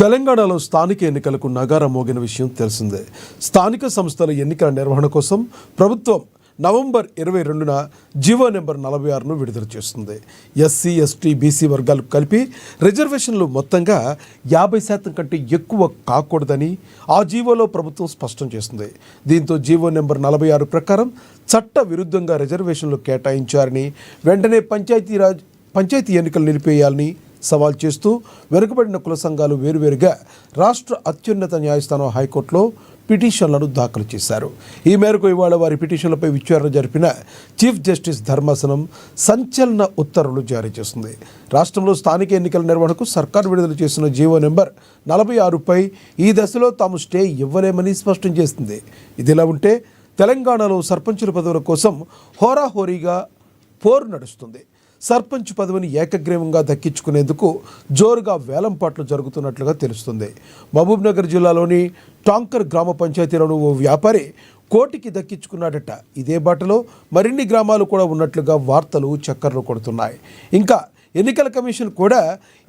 తెలంగాణలో స్థానిక ఎన్నికలకు నగారా మోగిన విషయం తెలిసిందే. స్థానిక సంస్థల ఎన్నికల నిర్వహణ కోసం ప్రభుత్వం నవంబర్ 22న జీవో నెంబర్ 46ను విడుదల చేస్తుంది. ఎస్సీ, ఎస్టీ, బీసీ వర్గాలకు కలిపి రిజర్వేషన్లు మొత్తంగా 50% కంటే ఎక్కువ కాకూడదని ఆ జీవోలో ప్రభుత్వం స్పష్టం చేస్తుంది. దీంతో జీవో నెంబర్ 46 ప్రకారం చట్ట విరుద్ధంగా రిజర్వేషన్లు కేటాయించారని, వెంటనే పంచాయతీ ఎన్నికలు నిలిపేయాలని సవాల్ చేస్తూ వెనుకబడిన కుల సంఘాలు వేరువేరుగా రాష్ట్ర అత్యున్నత న్యాయస్థానం హైకోర్టులో పిటిషన్లను దాఖలు చేశారు. ఈ మేరకు ఇవాళ వారి పిటిషన్లపై విచారణ జరిపిన చీఫ్ జస్టిస్ ధర్మాసనం సంచలన ఉత్తర్వులు జారీ చేస్తుంది. రాష్ట్రంలో స్థానిక ఎన్నికల నిర్వహణకు సర్కారు విడుదల చేసిన జీవో నెంబర్ 46పై ఈ దశలో తాము స్టే ఇవ్వలేమని స్పష్టం చేస్తుంది. ఇదిలా ఉంటే తెలంగాణలో సర్పంచుల పదవుల కోసం హోరాహోరీగా పోరు నడుస్తుంది. సర్పంచ్ పదవిని ఏకగ్రీవంగా దక్కించుకునేందుకు జోరుగా వేలంపాట్లు జరుగుతున్నట్లుగా తెలుస్తుంది. మహబూబ్నగర్ జిల్లాలోని టాంకర్ గ్రామ పంచాయతీలోని ఓ వ్యాపారి కోటికి దక్కించుకున్నాడట. ఇదే బాటలో మరిన్ని గ్రామాలు కూడా ఉన్నట్లుగా వార్తలు చక్కర్లు కొడుతున్నాయి. ఇంకా ఎన్నికల కమిషన్ కూడా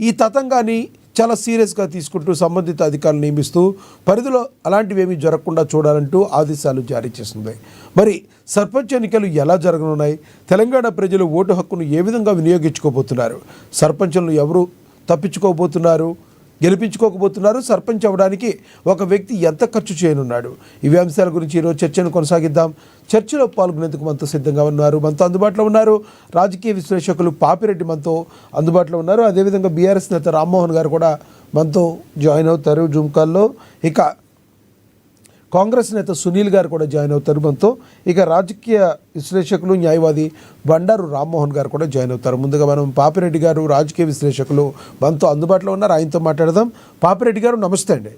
ఈ తతంగాన్ని చాలా సీరియస్గా తీసుకుంటూ సంబంధిత అధికారులు నియమిస్తూ పరిధిలో అలాంటివేమీ జరగకుండా చూడాలంటూ ఆదేశాలు జారీ చేస్తుంది. మరి సర్పంచ్ ఎన్నికలు ఎలా జరగనున్నాయి? తెలంగాణ ప్రజలు ఓటు హక్కును ఏ విధంగా వినియోగించుకోబోతున్నారు? సర్పంచులను ఎవరు తప్పించుకోబోతున్నారు, గెలిపించుకోకపోతున్నారు? సర్పంచ్ అవ్వడానికి ఒక వ్యక్తి ఎంత ఖర్చు చేయనున్నాడు? ఇవి అంశాల గురించి ఈరోజు చర్చను కొనసాగిద్దాం. చర్చలో పాల్గొనేందుకు మనతో సిద్ధంగా ఉన్నారు, మనతో అందుబాటులో ఉన్నారు రాజకీయ విశ్లేషకులు పాపిరెడ్డి మనతో అందుబాటులో ఉన్నారు. అదేవిధంగా బీఆర్ఎస్ నేత రామ్మోహన్ గారు కూడా మనతో జాయిన్ అవుతారు జూమ్ కాల్లో. ఇక కాంగ్రెస్ నేత సునీల్ గారు కూడా జాయిన్ అవుతారు మనతో. ఇక రాజకీయ విశ్లేషకులు న్యాయవాది బండారు రామ్మోహన్ గారు కూడా జాయిన్ అవుతారు. ముందుగా మనం పాపిరెడ్డి గారు రాజకీయ విశ్లేషకులు మనతో అందుబాటులో ఉన్నారు, ఆయనతో మాట్లాడదాం. పాపిరెడ్డి గారు నమస్తే అండి.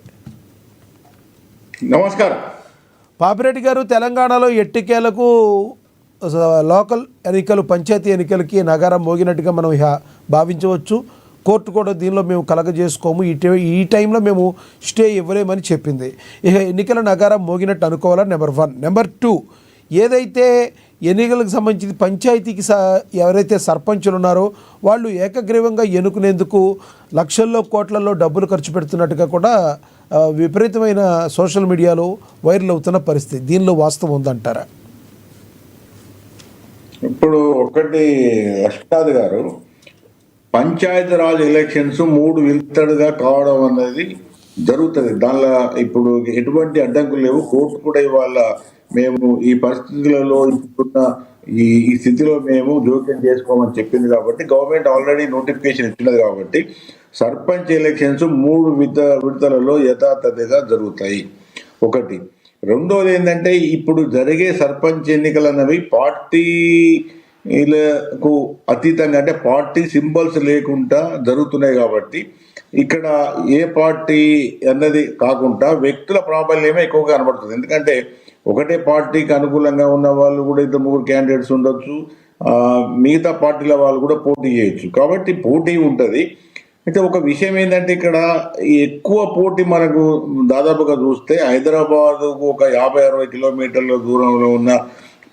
నమస్కారం. పాపిరెడ్డి గారు, తెలంగాణలో ఎట్టికేలకు లోకల్ ఎన్నికలు, పంచాయతీ ఎన్నికలకి నగారం మోగినట్టుగా మనం భావించవచ్చు. కోర్టు కూడా దీనిలో మేము కలగజేసుకోము, ఈ టైంలో మేము స్టే ఇవ్వలేమని చెప్పింది. ఇక ఎన్నికల నగారం మోగినట్టు అనుకోవాలా? నెంబర్ 1. నెంబర్ 2, ఏదైతే ఎన్నికలకు సంబంధించి పంచాయతీకి ఎవరైతే సర్పంచులు ఉన్నారో వాళ్ళు ఏకగ్రీవంగా ఎన్నుకునేందుకు లక్షల్లో కోట్లలో డబ్బులు ఖర్చు పెడుతున్నట్టుగా కూడా విపరీతమైన సోషల్ మీడియాలో వైరల్ అవుతున్న పరిస్థితి. దీనిలో వాస్తవం ఉందంటారా? ఇప్పుడు ఒకటి అష్టాద్ గారు, పంచాయతీరాజ్ ఎలక్షన్స్ 3 విడతలుగా కావడం అనేది జరుగుతుంది. దానిలో ఇప్పుడు ఎటువంటి అడ్డంకులు లేవు. కోర్టు కూడా ఇవాళ మేము ఈ పరిస్థితులలో ఇప్పుడున్న ఈ స్థితిలో మేము జోక్యం చేసుకోమని చెప్పింది కాబట్టి, గవర్నమెంట్ ఆల్రెడీ నోటిఫికేషన్ ఇచ్చినది కాబట్టి సర్పంచ్ ఎలక్షన్స్ 3 విడతలలో యథాతథంగా జరుగుతాయి. ఒకటి. రెండోది ఏంటంటే, ఇప్పుడు జరిగే సర్పంచ్ ఎన్నికలు అన్నవి పార్టీలకు అతీతంగా, అంటే పార్టీ సింబల్స్ లేకుండా జరుగుతున్నాయి కాబట్టి ఇక్కడ ఏ పార్టీ అన్నది కాకుండా వ్యక్తుల ప్రాబల్యమే ఎక్కువగా కనబడుతుంది. ఎందుకంటే ఒకటే పార్టీకి అనుకూలంగా ఉన్న వాళ్ళు కూడా 2-3 క్యాండిడేట్స్ ఉండొచ్చు, మిగతా పార్టీల వాళ్ళు కూడా పోటీ చేయొచ్చు. కాబట్టి పోటీ ఉంటుంది. అయితే ఒక విషయం ఏంటంటే, ఇక్కడ ఎక్కువ పోటీ మనకు దాదాపుగా చూస్తే హైదరాబాద్కు ఒక 50-60 కిలోమీటర్ల దూరంలో ఉన్న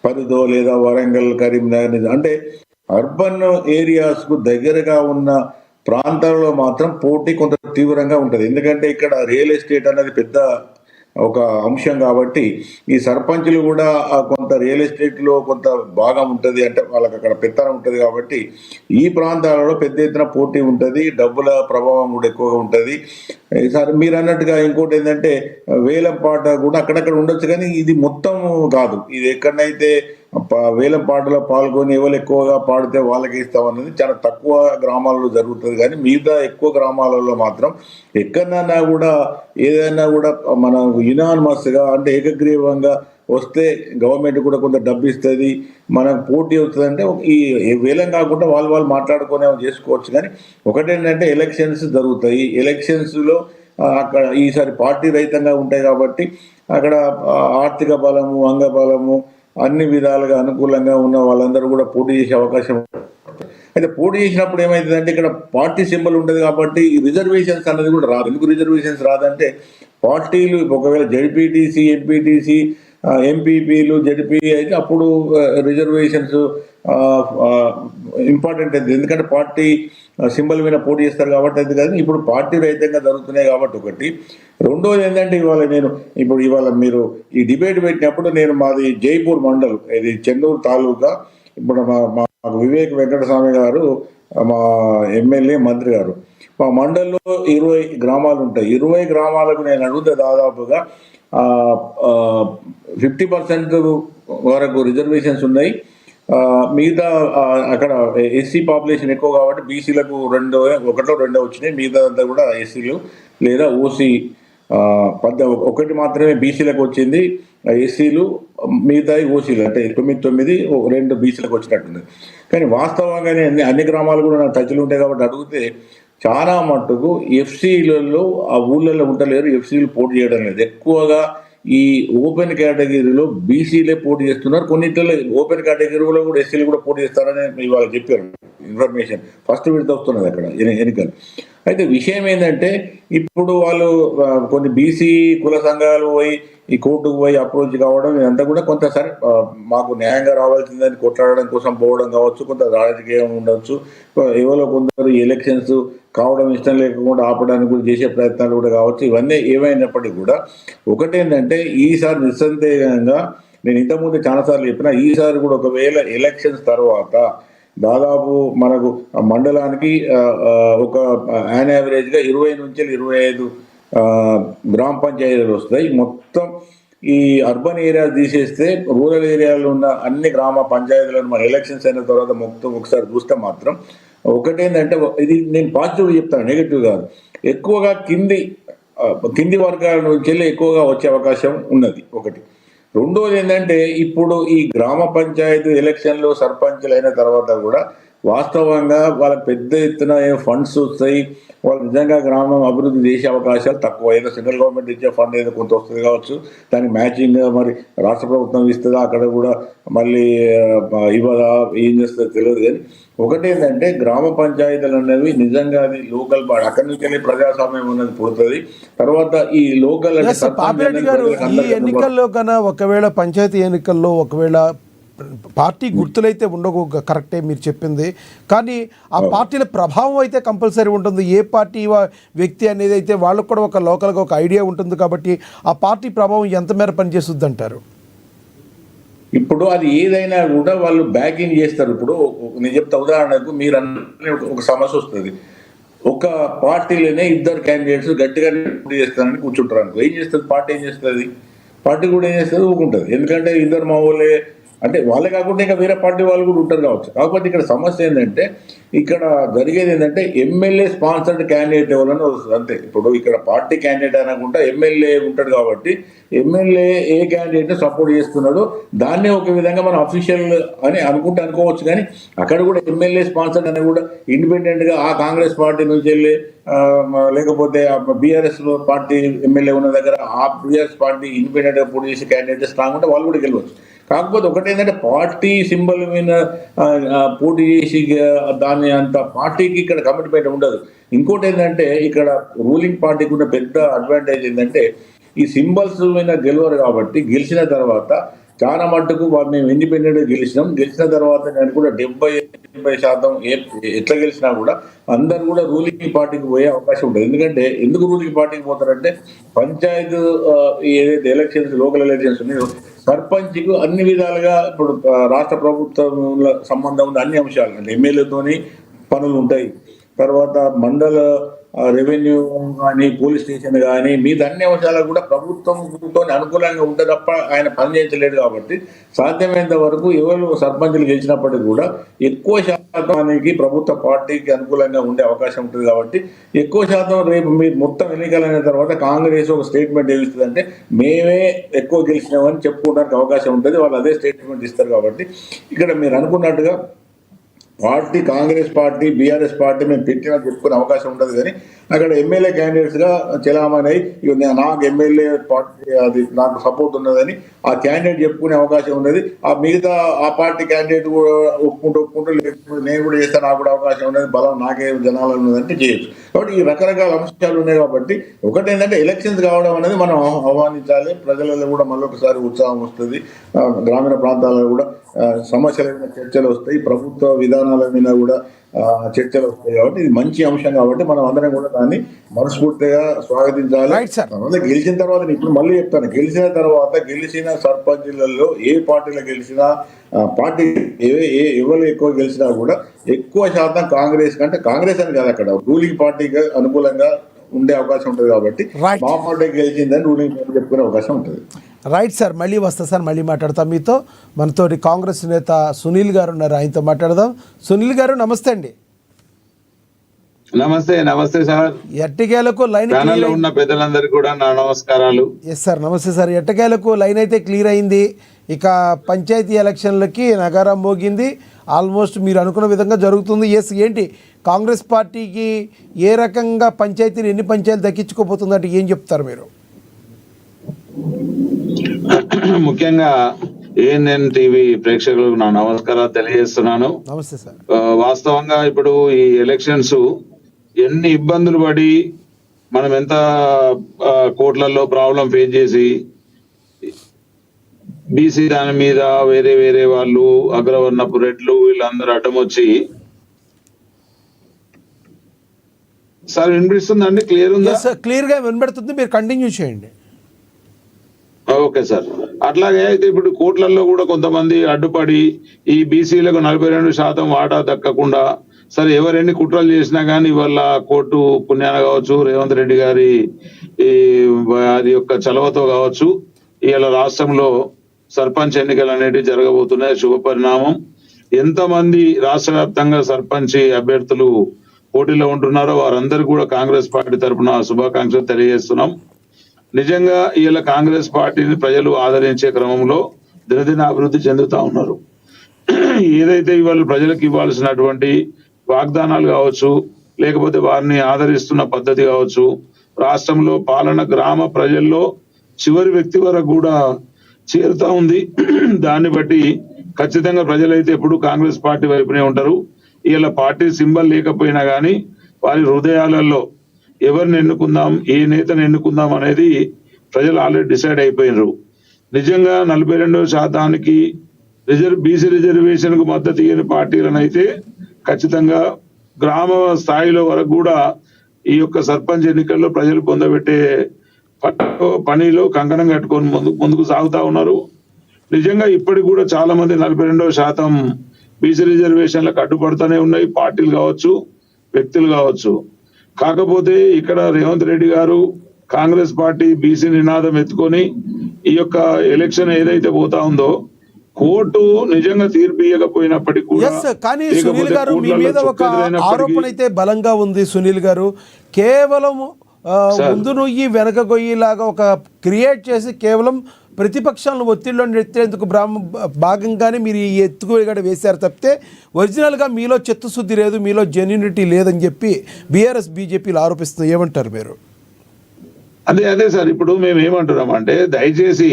పరిధో లేదా వరంగల్, కరీంనగర్, అంటే అర్బన్ ఏరియాస్కు దగ్గరగా ఉన్న ప్రాంతాలలో మాత్రం పోటీ కొంత తీవ్రంగా ఉంటుంది. ఎందుకంటే ఇక్కడ రియల్ ఎస్టేట్ అనేది పెద్ద ఒక అంశం కాబట్టి ఈ సర్పంచులు కూడా కొంత రియల్ ఎస్టేట్లో కొంత భాగం ఉంటుంది, అంటే వాళ్ళకి అక్కడ పెత్తనం ఉంటుంది. కాబట్టి ఈ ప్రాంతాలలో పెద్ద ఎత్తున పోటీ ఉంటుంది, డబ్బుల ప్రభావం కూడా ఎక్కువగా ఉంటుంది. ఈసారి మీరు అన్నట్టుగా ఇంకోటి ఏంటంటే, వేలం పాట కూడా అక్కడక్కడ ఉండొచ్చు, కానీ ఇది మొత్తం కాదు. ఇది ఎక్కడనైతే వేలం పాటలో పాల్గొని ఎవరు ఎక్కువగా పాడితే వాళ్ళకి ఇస్తామన్నది చాలా తక్కువ గ్రామాలలో జరుగుతుంది. కానీ మిగతా ఎక్కువ గ్రామాలలో మాత్రం ఎక్కడైనా కూడా ఏదైనా కూడా మనం యునానిమస్గా, అంటే ఏకగ్రీవంగా వస్తే గవర్నమెంట్ కూడా కొంత డబ్బు ఇస్తుంది, మనకు పోటీ వస్తుంది. అంటే ఈ వేలం కాకుండా వాళ్ళు మాట్లాడుకునే చేసుకోవచ్చు. కానీ ఒకటేంటంటే ఎలక్షన్స్ జరుగుతాయి. ఎలక్షన్స్లో అక్కడ ఈసారి పార్టీ రహితంగా ఉంటాయి కాబట్టి అక్కడ ఆర్థిక బలము, అంగబలము అన్ని విధాలుగా అనుకూలంగా ఉన్న వాళ్ళందరూ కూడా పోటీ చేసే అవకాశం. అయితే పోటీ చేసినప్పుడు ఏమైతుందంటే, ఇక్కడ పార్టీ సింబల్ ఉంటుంది కాబట్టి రిజర్వేషన్స్ అన్నది కూడా రాదు. ఎందుకు రిజర్వేషన్స్ రాదంటే, పార్టీలు ఒకవేళ జడ్పీటీసీ, ఎంపీటీసీ, ఎంపీపీలు జడ్పీ అయితే అప్పుడు రిజర్వేషన్స్ ఇంపార్టెంట్ అయితే, ఎందుకంటే పార్టీ సింబల్ మీద పోటీ చేస్తారు కాబట్టి అది కాదు. ఇప్పుడు పార్టీ రహితంగా జరుగుతున్నాయి కాబట్టి ఒకటి. రెండోది ఏంటంటే ఇవాళ మీరు ఈ డిబేట్ పెట్టినప్పుడు నేను మాది జైపూర్ మండల్, ఇది చెన్నూరు తాలూకా. ఇప్పుడు మాకు వివేక్ వెంకటస్వామి గారు మా ఎమ్మెల్యే మంత్రి గారు, మా మండల్లో 20 గ్రామాలు ఉంటాయి. 20 గ్రామాలకు నేను అడిగితే దాదాపుగా 50% వరకు రిజర్వేషన్స్ ఉన్నాయి. మిగతా అక్కడ ఎస్సీ పాపులేషన్ ఎక్కువ కాబట్టి బీసీలకు ఒకటో రెండో వచ్చినాయి. మిగతా అంతా కూడా ఎస్సీలు లేదా ఓసీ. ఒకటి మాత్రమే బీసీలకు వచ్చింది, ఎస్సీలు, మిగతా ఓసీలు, అంటే 9 2 బీసీలకు వచ్చినట్టుంది. కానీ వాస్తవంగానే అన్ని గ్రామాలు కూడా నాకు టచ్లు ఉంటాయి కాబట్టి అడిగితే చాలా మట్టుకు ఎఫ్సీలలో ఆ ఊళ్ళల్లో ఉండలేరు, ఎఫ్సీలు పోటీ చేయడం లేదు. ఎక్కువగా ఈ ఓపెన్ కేటగిరీలో బీసీలే పోటీ చేస్తున్నారు. కొన్నింటిలో ఓపెన్ కేటగిరీలో కూడా ఎస్సీలు కూడా పోటీ చేస్తారని ఇవాళ చెప్పారు ఇన్ఫర్మేషన్. ఫస్ట్ విడత వస్తున్నది అక్కడ ఎన్నికలు. అయితే విషయం ఏంటంటే ఇప్పుడు వాళ్ళు కొన్ని బీసీ కుల సంఘాలు పోయి ఈ కోర్టుకు పోయి అప్రోచ్ కావడం ఇదంతా కూడా కొంత సరే మాకు న్యాయంగా రావాల్సిందని కొట్లాడడం కోసం పోవడం కావచ్చు, కొంత రాజకీయం ఉండొచ్చు. ఎవరో కొందరు ఎలక్షన్స్ కావడం ఇష్టం లేకుండా ఆపడానికి కూడా చేసే ప్రయత్నాలు కూడా కావచ్చు. ఇవన్నీ ఏమైనప్పటికీ కూడా ఒకటేంటంటే ఈసారి నిస్సందేహంగా నేను ఇంతకుముందు చాలాసార్లు చెప్పిన, ఈసారి కూడా ఒకవేళ ఎలక్షన్స్ తర్వాత దాదాపు మనకు మండలానికి ఒక యాన్ యావరేజ్గా 20 నుంచి 25 గ్రామ పంచాయతీలు వస్తాయి. మొత్తం ఈ అర్బన్ ఏరియా తీసేస్తే రూరల్ ఏరియాలో ఉన్న అన్ని గ్రామ పంచాయతీలను మన ఎలక్షన్స్ అయిన తర్వాత మొత్తం ఒకసారి చూస్తే మాత్రం ఒకటేంటంటే, ఇది నేను పాజిటివ్ చెప్తాను, నెగిటివ్ కాదు, ఎక్కువగా కింది వర్గాల నుంచి ఎక్కువగా వచ్చే అవకాశం ఉన్నది ఒకటి. రెండోది ఏంటంటే ఇప్పుడు ఈ గ్రామ పంచాయతీ ఎలక్షన్లో సర్పంచ్లు అయిన తర్వాత కూడా వాస్తవంగా వాళ్ళకి పెద్ద ఎత్తున ఫండ్స్ వస్తాయి. వాళ్ళు నిజంగా గ్రామం అభివృద్ధి చేసే అవకాశాలు తక్కువ. ఏదో సెంట్రల్ గవర్నమెంట్ ఇచ్చే ఫండ్ ఏదో కొంత వస్తుంది కావచ్చు, దానికి మ్యాచింగ్ మరి రాష్ట్ర ప్రభుత్వం ఇస్తుందా, అక్కడ కూడా మళ్ళీ ఇవ్వదా, ఏం చేస్తుందో తెలియదు. కానీ ఒకటేంటంటే గ్రామ పంచాయతీలు అనేవి నిజంగా అది లోకల్ బాడీ, అక్కడి నుంచి వెళ్ళి ప్రజాస్వామ్యం ఉన్నది పుడుతుంది. తర్వాత ఈ లోకల్ పాపిరెడ్డి గారు, ఈ ఎన్నికల్లో కన్నా ఒకవేళ పంచాయతీ ఎన్నికల్లో ఒకవేళ పార్టీ గుర్తులైతే ఉండవు, కరెక్టే మీరు చెప్పింది. కానీ ఆ పార్టీల ప్రభావం అయితే కంపల్సరీ ఉంటుంది. ఏ పార్టీ వ్యక్తి అనేది అయితే వాళ్ళకు కూడా ఒక లోకల్గా ఒక ఐడియా ఉంటుంది కాబట్టి ఆ పార్టీ ప్రభావం ఎంత మేర పనిచేస్తుంది అంటారు? ఇప్పుడు అది ఏదైనా కూడా వాళ్ళు బ్యాకింగ్ చేస్తారు. ఇప్పుడు నేను చెప్తా, ఉదాహరణకు మీరు ఒక సమస్య వస్తుంది, ఒక పార్టీలోనే 2 క్యాండిడేట్స్ గట్టిగా పోటీ చేస్తారని కూర్చుంటారు అనుకో, ఏం చేస్తుంది పార్టీ? ఏం చేస్తుంది? పార్టీ కూడా ఏం చేస్తుంది? ఊరుకుంటుంది. ఎందుకంటే 2 మా వాళ్ళే, అంటే వాళ్ళే కాకుండా ఇంకా వేరే పార్టీ వాళ్ళు కూడా ఉంటారు కావచ్చు. కాకపోతే ఇక్కడ సమస్య ఏంటంటే, ఇక్కడ జరిగేది ఏంటంటే ఎమ్మెల్యే స్పాన్సర్డ్ క్యాండిడేట్ ఎవరైనా వస్తుంది అంతే. ఇప్పుడు ఇక్కడ పార్టీ క్యాండిడేట్ అనకుండా ఎమ్మెల్యే ఉంటాడు కాబట్టి ఎమ్మెల్యే ఏ క్యాండిడేట్ సపోర్ట్ చేస్తున్నాడో దాన్నే ఒక విధంగా మనం అఫీషియల్ అని అనుకోవచ్చు. కానీ అక్కడ కూడా ఎమ్మెల్యే స్పాన్సర్డ్ అని కూడా ఇండిపెండెంట్గా ఆ కాంగ్రెస్ పార్టీ నుంచి వెళ్ళి లేకపోతే బీఆర్ఎస్ పార్టీ ఎమ్మెల్యే ఉన్న దగ్గర ఆ బీఆర్ఎస్ పార్టీ ఇండిపెండెంట్గా పోటీ చేసే క్యాండిడేట్ స్ట్రాంగ్ ఉంటే వాళ్ళు కూడా గెలవచ్చు. కాకపోతే ఒకటేంటంటే పార్టీ సింబల్ మీద పోటీ చేసి దాని అంత పార్టీకి ఇక్కడ కమిట్మెంట్ ఉండదు. ఇంకోటి ఏంటంటే ఇక్కడ రూలింగ్ పార్టీకి ఉన్న పెద్ద అడ్వాంటేజ్ ఏంటంటే ఈ సింబల్స్ మీద గెలవరు కాబట్టి గెలిచిన తర్వాత చాలా మట్టుకు మేము ఇండిపెండెంట్గా గెలిచిన తర్వాత నేను కూడా 70-80% ఎట్లా గెలిచినా కూడా అందరు కూడా రూలింగ్ పార్టీకి పోయే అవకాశం ఉంటుంది. ఎందుకంటే ఎందుకు రూలింగ్ పార్టీకి పోతారంటే పంచాయతీ ఏదైతే ఎలక్షన్స్ లోకల్ ఎలక్షన్స్ ఉన్నాయో సర్పంచ్కు అన్ని విధాలుగా ఇప్పుడు రాష్ట్ర ప్రభుత్వంలో సంబంధం ఉన్న అన్ని అంశాలు, అంటే ఎమ్మెల్యేతోని పనులు ఉంటాయి, తర్వాత మండల రెవెన్యూ కానీ పోలీస్ స్టేషన్ కానీ మిగతా అన్ని అంశాలకు కూడా ప్రభుత్వంతో అనుకూలంగా ఉంటే తప్ప ఆయన పనిచేయలేడు. కాబట్టి సాధ్యమైనంత వరకు ఎవరు సర్పంచులు గెలిచినప్పటికీ కూడా ఎక్కువ శాతానికి ప్రభుత్వ పార్టీకి అనుకూలంగా ఉండే అవకాశం ఉంటుంది. కాబట్టి ఎక్కువ శాతం రేపు మీరు మొత్తం ఎన్నికలైన తర్వాత కాంగ్రెస్ ఒక స్టేట్మెంట్ ఏమిస్తుంది అంటే మేమే ఎక్కువ గెలిచినామని చెప్పుకోవడానికి అవకాశం ఉంటుంది. వాళ్ళు అదే స్టేట్మెంట్ ఇస్తారు. కాబట్టి ఇక్కడ మీరు అనుకున్నట్టుగా party Congress party BRS party మేము పెట్టినా చెప్పుకునే అవకాశం ఉంటుంది. కానీ అక్కడ ఎమ్మెల్యే క్యాండిడేట్స్ గా చెలామణి నాకు ఎమ్మెల్యే పార్టీ అది నాకు సపోర్ట్ ఉన్నదని ఆ క్యాండిడేట్ చెప్పుకునే అవకాశం ఉన్నది. ఆ మిగతా ఆ పార్టీ క్యాండిడేట్ కూడా ఒప్పుకుంటూ లేకపోతే నేను కూడా చేస్తాను, నాకు కూడా అవకాశం ఉన్నది, బలం నాకే జనాలు ఉన్నదంటే చేయొచ్చు. కాబట్టి ఈ రకరకాల అంశాలు ఉన్నాయి. కాబట్టి ఒకటి ఏంటంటే ఎలక్షన్స్ కావడం అనేది మనం ఆహ్వానించాలి. ప్రజలలో కూడా మళ్ళొకసారి ఉత్సాహం వస్తుంది. గ్రామీణ ప్రాంతాలలో కూడా సమస్యల మీద చర్చలు వస్తాయి, ప్రభుత్వ విధానాల మీద కూడా చర్చలు వస్తాయి. కాబట్టి ఇది మంచి అంశం. కాబట్టి మనం అందరం కూడా దాన్ని మనస్ఫూర్తిగా స్వాగతించాలి. Right sir. తర్వాత గెలిచిన తర్వాత నేను ఇప్పుడు మళ్ళీ చెప్తాను, గెలిచిన తర్వాత గెలిచిన సర్పంచులలో ఏ పార్టీలో గెలిచినా పార్టీ ఎవరు ఎక్కువ గెలిచినా కూడా ఎక్కువ శాతం కాంగ్రెస్ కంటే, కాంగ్రెస్ అని కాదు అక్కడ రూలింగ్ పార్టీకి అనుకూలంగా ఉండే అవకాశం ఉంటుంది. కాబట్టి రైట్. మా పార్టీ గెలిచిందని రూలింగ్ పార్టీ చెప్పుకునే అవకాశం ఉంటుంది. రైట్ సార్, మళ్ళీ వస్తా సార్, మళ్ళీ మాట్లాడతాం మీతో. మనతోటి కాంగ్రెస్ నేత సునీల్ గారు ఉన్నారు, ఆయనతో మాట్లాడదాం. సునీల్ గారు నమస్తే అండి. నమస్తే. నమస్తే సార్. ఎట్టకేలకు లైన్ ఛానల్లో ఉన్న పెద్దలందరికీ కూడా నా నమస్కారాలు. ఎస్ సార్, నమస్తే సార్. ఎట్టకేలకు లైన్ అయితే క్లియర్ అయింది. ఇక పంచాయతీ ఎలక్షన్లకి నగారం మోగింది. ఆల్మోస్ట్ మీరు అనుకున్న విధంగా జరుగుతుంది. ఎస్, ఏంటి కాంగ్రెస్ పార్టీకి ఏ రకంగా పంచాయతీలు ఎన్ని పంచాయతీలు దక్కించుకోబోతుందంటే ఏం చెప్తారు మీరు? ముఖ్యంగా ఏఎన్ఎన్ టీవీ ప్రేక్షకులకు నా నమస్కారాలు తెలియజేస్తున్నాను. నమస్తే సార్. వాస్తవంగా ఇప్పుడు ఈ ఎలక్షన్స్ ఎన్ని ఇబ్బందులు పడి మనం ఎంత కోట్లలో ప్రాబ్లం ఫేస్ చేసి బీసీ దాని మీద వేరే వేరే వాళ్ళు అగ్రవర్ణపు రెడ్లు వీళ్ళందరూ అడ్డం వచ్చి. సార్ వినిపిస్తుందండి? క్లియర్ ఉందా? క్లియర్ గా వినబడుతుంది, మీరు కంటిన్యూ చేయండి. Okay sir. అట్లాగే అయితే ఇప్పుడు కోట్లలో కూడా కొంతమంది అడ్డుపడి ఈ బీసీలకు 42% వాటా దక్కకుండా, సరే ఎవరెన్ని కుట్రలు చేసినా కానీ ఇవాళ కోర్టు పుణ్యాన కావచ్చు, రేవంత్ రెడ్డి గారి అది యొక్క చలవతో కావచ్చు, ఇవాళ రాష్ట్రంలో సర్పంచ్ ఎన్నికలు అనేటివి జరగబోతున్నాయి. శుభ పరిణామం. ఎంతమంది రాష్ట్ర వ్యాప్తంగా సర్పంచ్ అభ్యర్థులు పోటీలో ఉంటున్నారో వారందరూ కూడా కాంగ్రెస్ పార్టీ తరఫున శుభాకాంక్షలు తెలియజేస్తున్నాం. నిజంగా ఇలా కాంగ్రెస్ పార్టీని ప్రజలు ఆదరించే క్రమంలో దినదిన అభివృద్ధి చెందుతా ఉన్నారు. ఏదైతే ఇవాళ ప్రజలకు ఇవ్వాల్సినటువంటి వాగ్దానాలు కావచ్చు, లేకపోతే వారిని ఆదరిస్తున్న పద్ధతి కావచ్చు, రాష్ట్రంలో పాలన గ్రామ ప్రజల్లో చివరి వ్యక్తి వరకు కూడా చేరుతా ఉంది. దాన్ని బట్టి ఖచ్చితంగా ప్రజలైతే ఎప్పుడు కాంగ్రెస్ పార్టీ వైపునే ఉంటారు. ఇలా పార్టీ సింబల్ లేకపోయినా కానీ వారి హృదయాలలో ఎవరిని ఎన్నుకుందాం, ఏ నేతను ఎన్నుకుందాం అనేది ప్రజలు ఆల్రెడీ డిసైడ్ అయిపోయినారు. నిజంగా 42% బీసీ రిజర్వేషన్ కు మద్దతు ఇయ్యని పార్టీలను అయితే ఖచ్చితంగా గ్రామ స్థాయిలో వరకు కూడా ఈ యొక్క సర్పంచ్ ఎన్నికల్లో ప్రజలు పొందబెట్టే పనిలో కంకణం కట్టుకొని ముందుకు సాగుతా ఉన్నారు. నిజంగా ఇప్పటికి కూడా చాలా మంది 42% బీసీ రిజర్వేషన్లకు అడ్డుపడుతూనే ఉన్నాయి, పార్టీలు కావచ్చు, వ్యక్తులు కావచ్చు. కాకపోతే ఇక్కడ రేవంత్ రెడ్డి గారు కాంగ్రెస్ పార్టీ బీసీ నినాదం ఎత్తుకొని ఈ యొక్క ఎలక్షన్ ఏదైతే పోతా ఉందో, కోర్టు నిజంగా తీర్పు ఇవ్వకపోయినప్పటికీ కూడా, కానీ సునీల్ గారు మీ మీద ఒక ఆరోపణ అయితే బలంగా ఉంది. సునీల్ గారు కేవలం ముందు నుయ్యి వెనక గొయ్యిలాగా ఒక క్రియేట్ చేసి కేవలం ప్రతిపక్షాలను ఒత్తిడిలో ఎత్తేందుకు భాగంగానే మీరు ఈ ఎత్తుగడ వేశారు తప్పితే ఒరిజినల్గా మీలో చిత్తశుద్ధి లేదు, మీలో జెన్యూనిటీ లేదని చెప్పి బీఆర్ఎస్ బీజేపీలు ఆరోపిస్తుంది. ఏమంటారు మీరు? అదే సార్, ఇప్పుడు మేము ఏమంటున్నాం అంటే, దయచేసి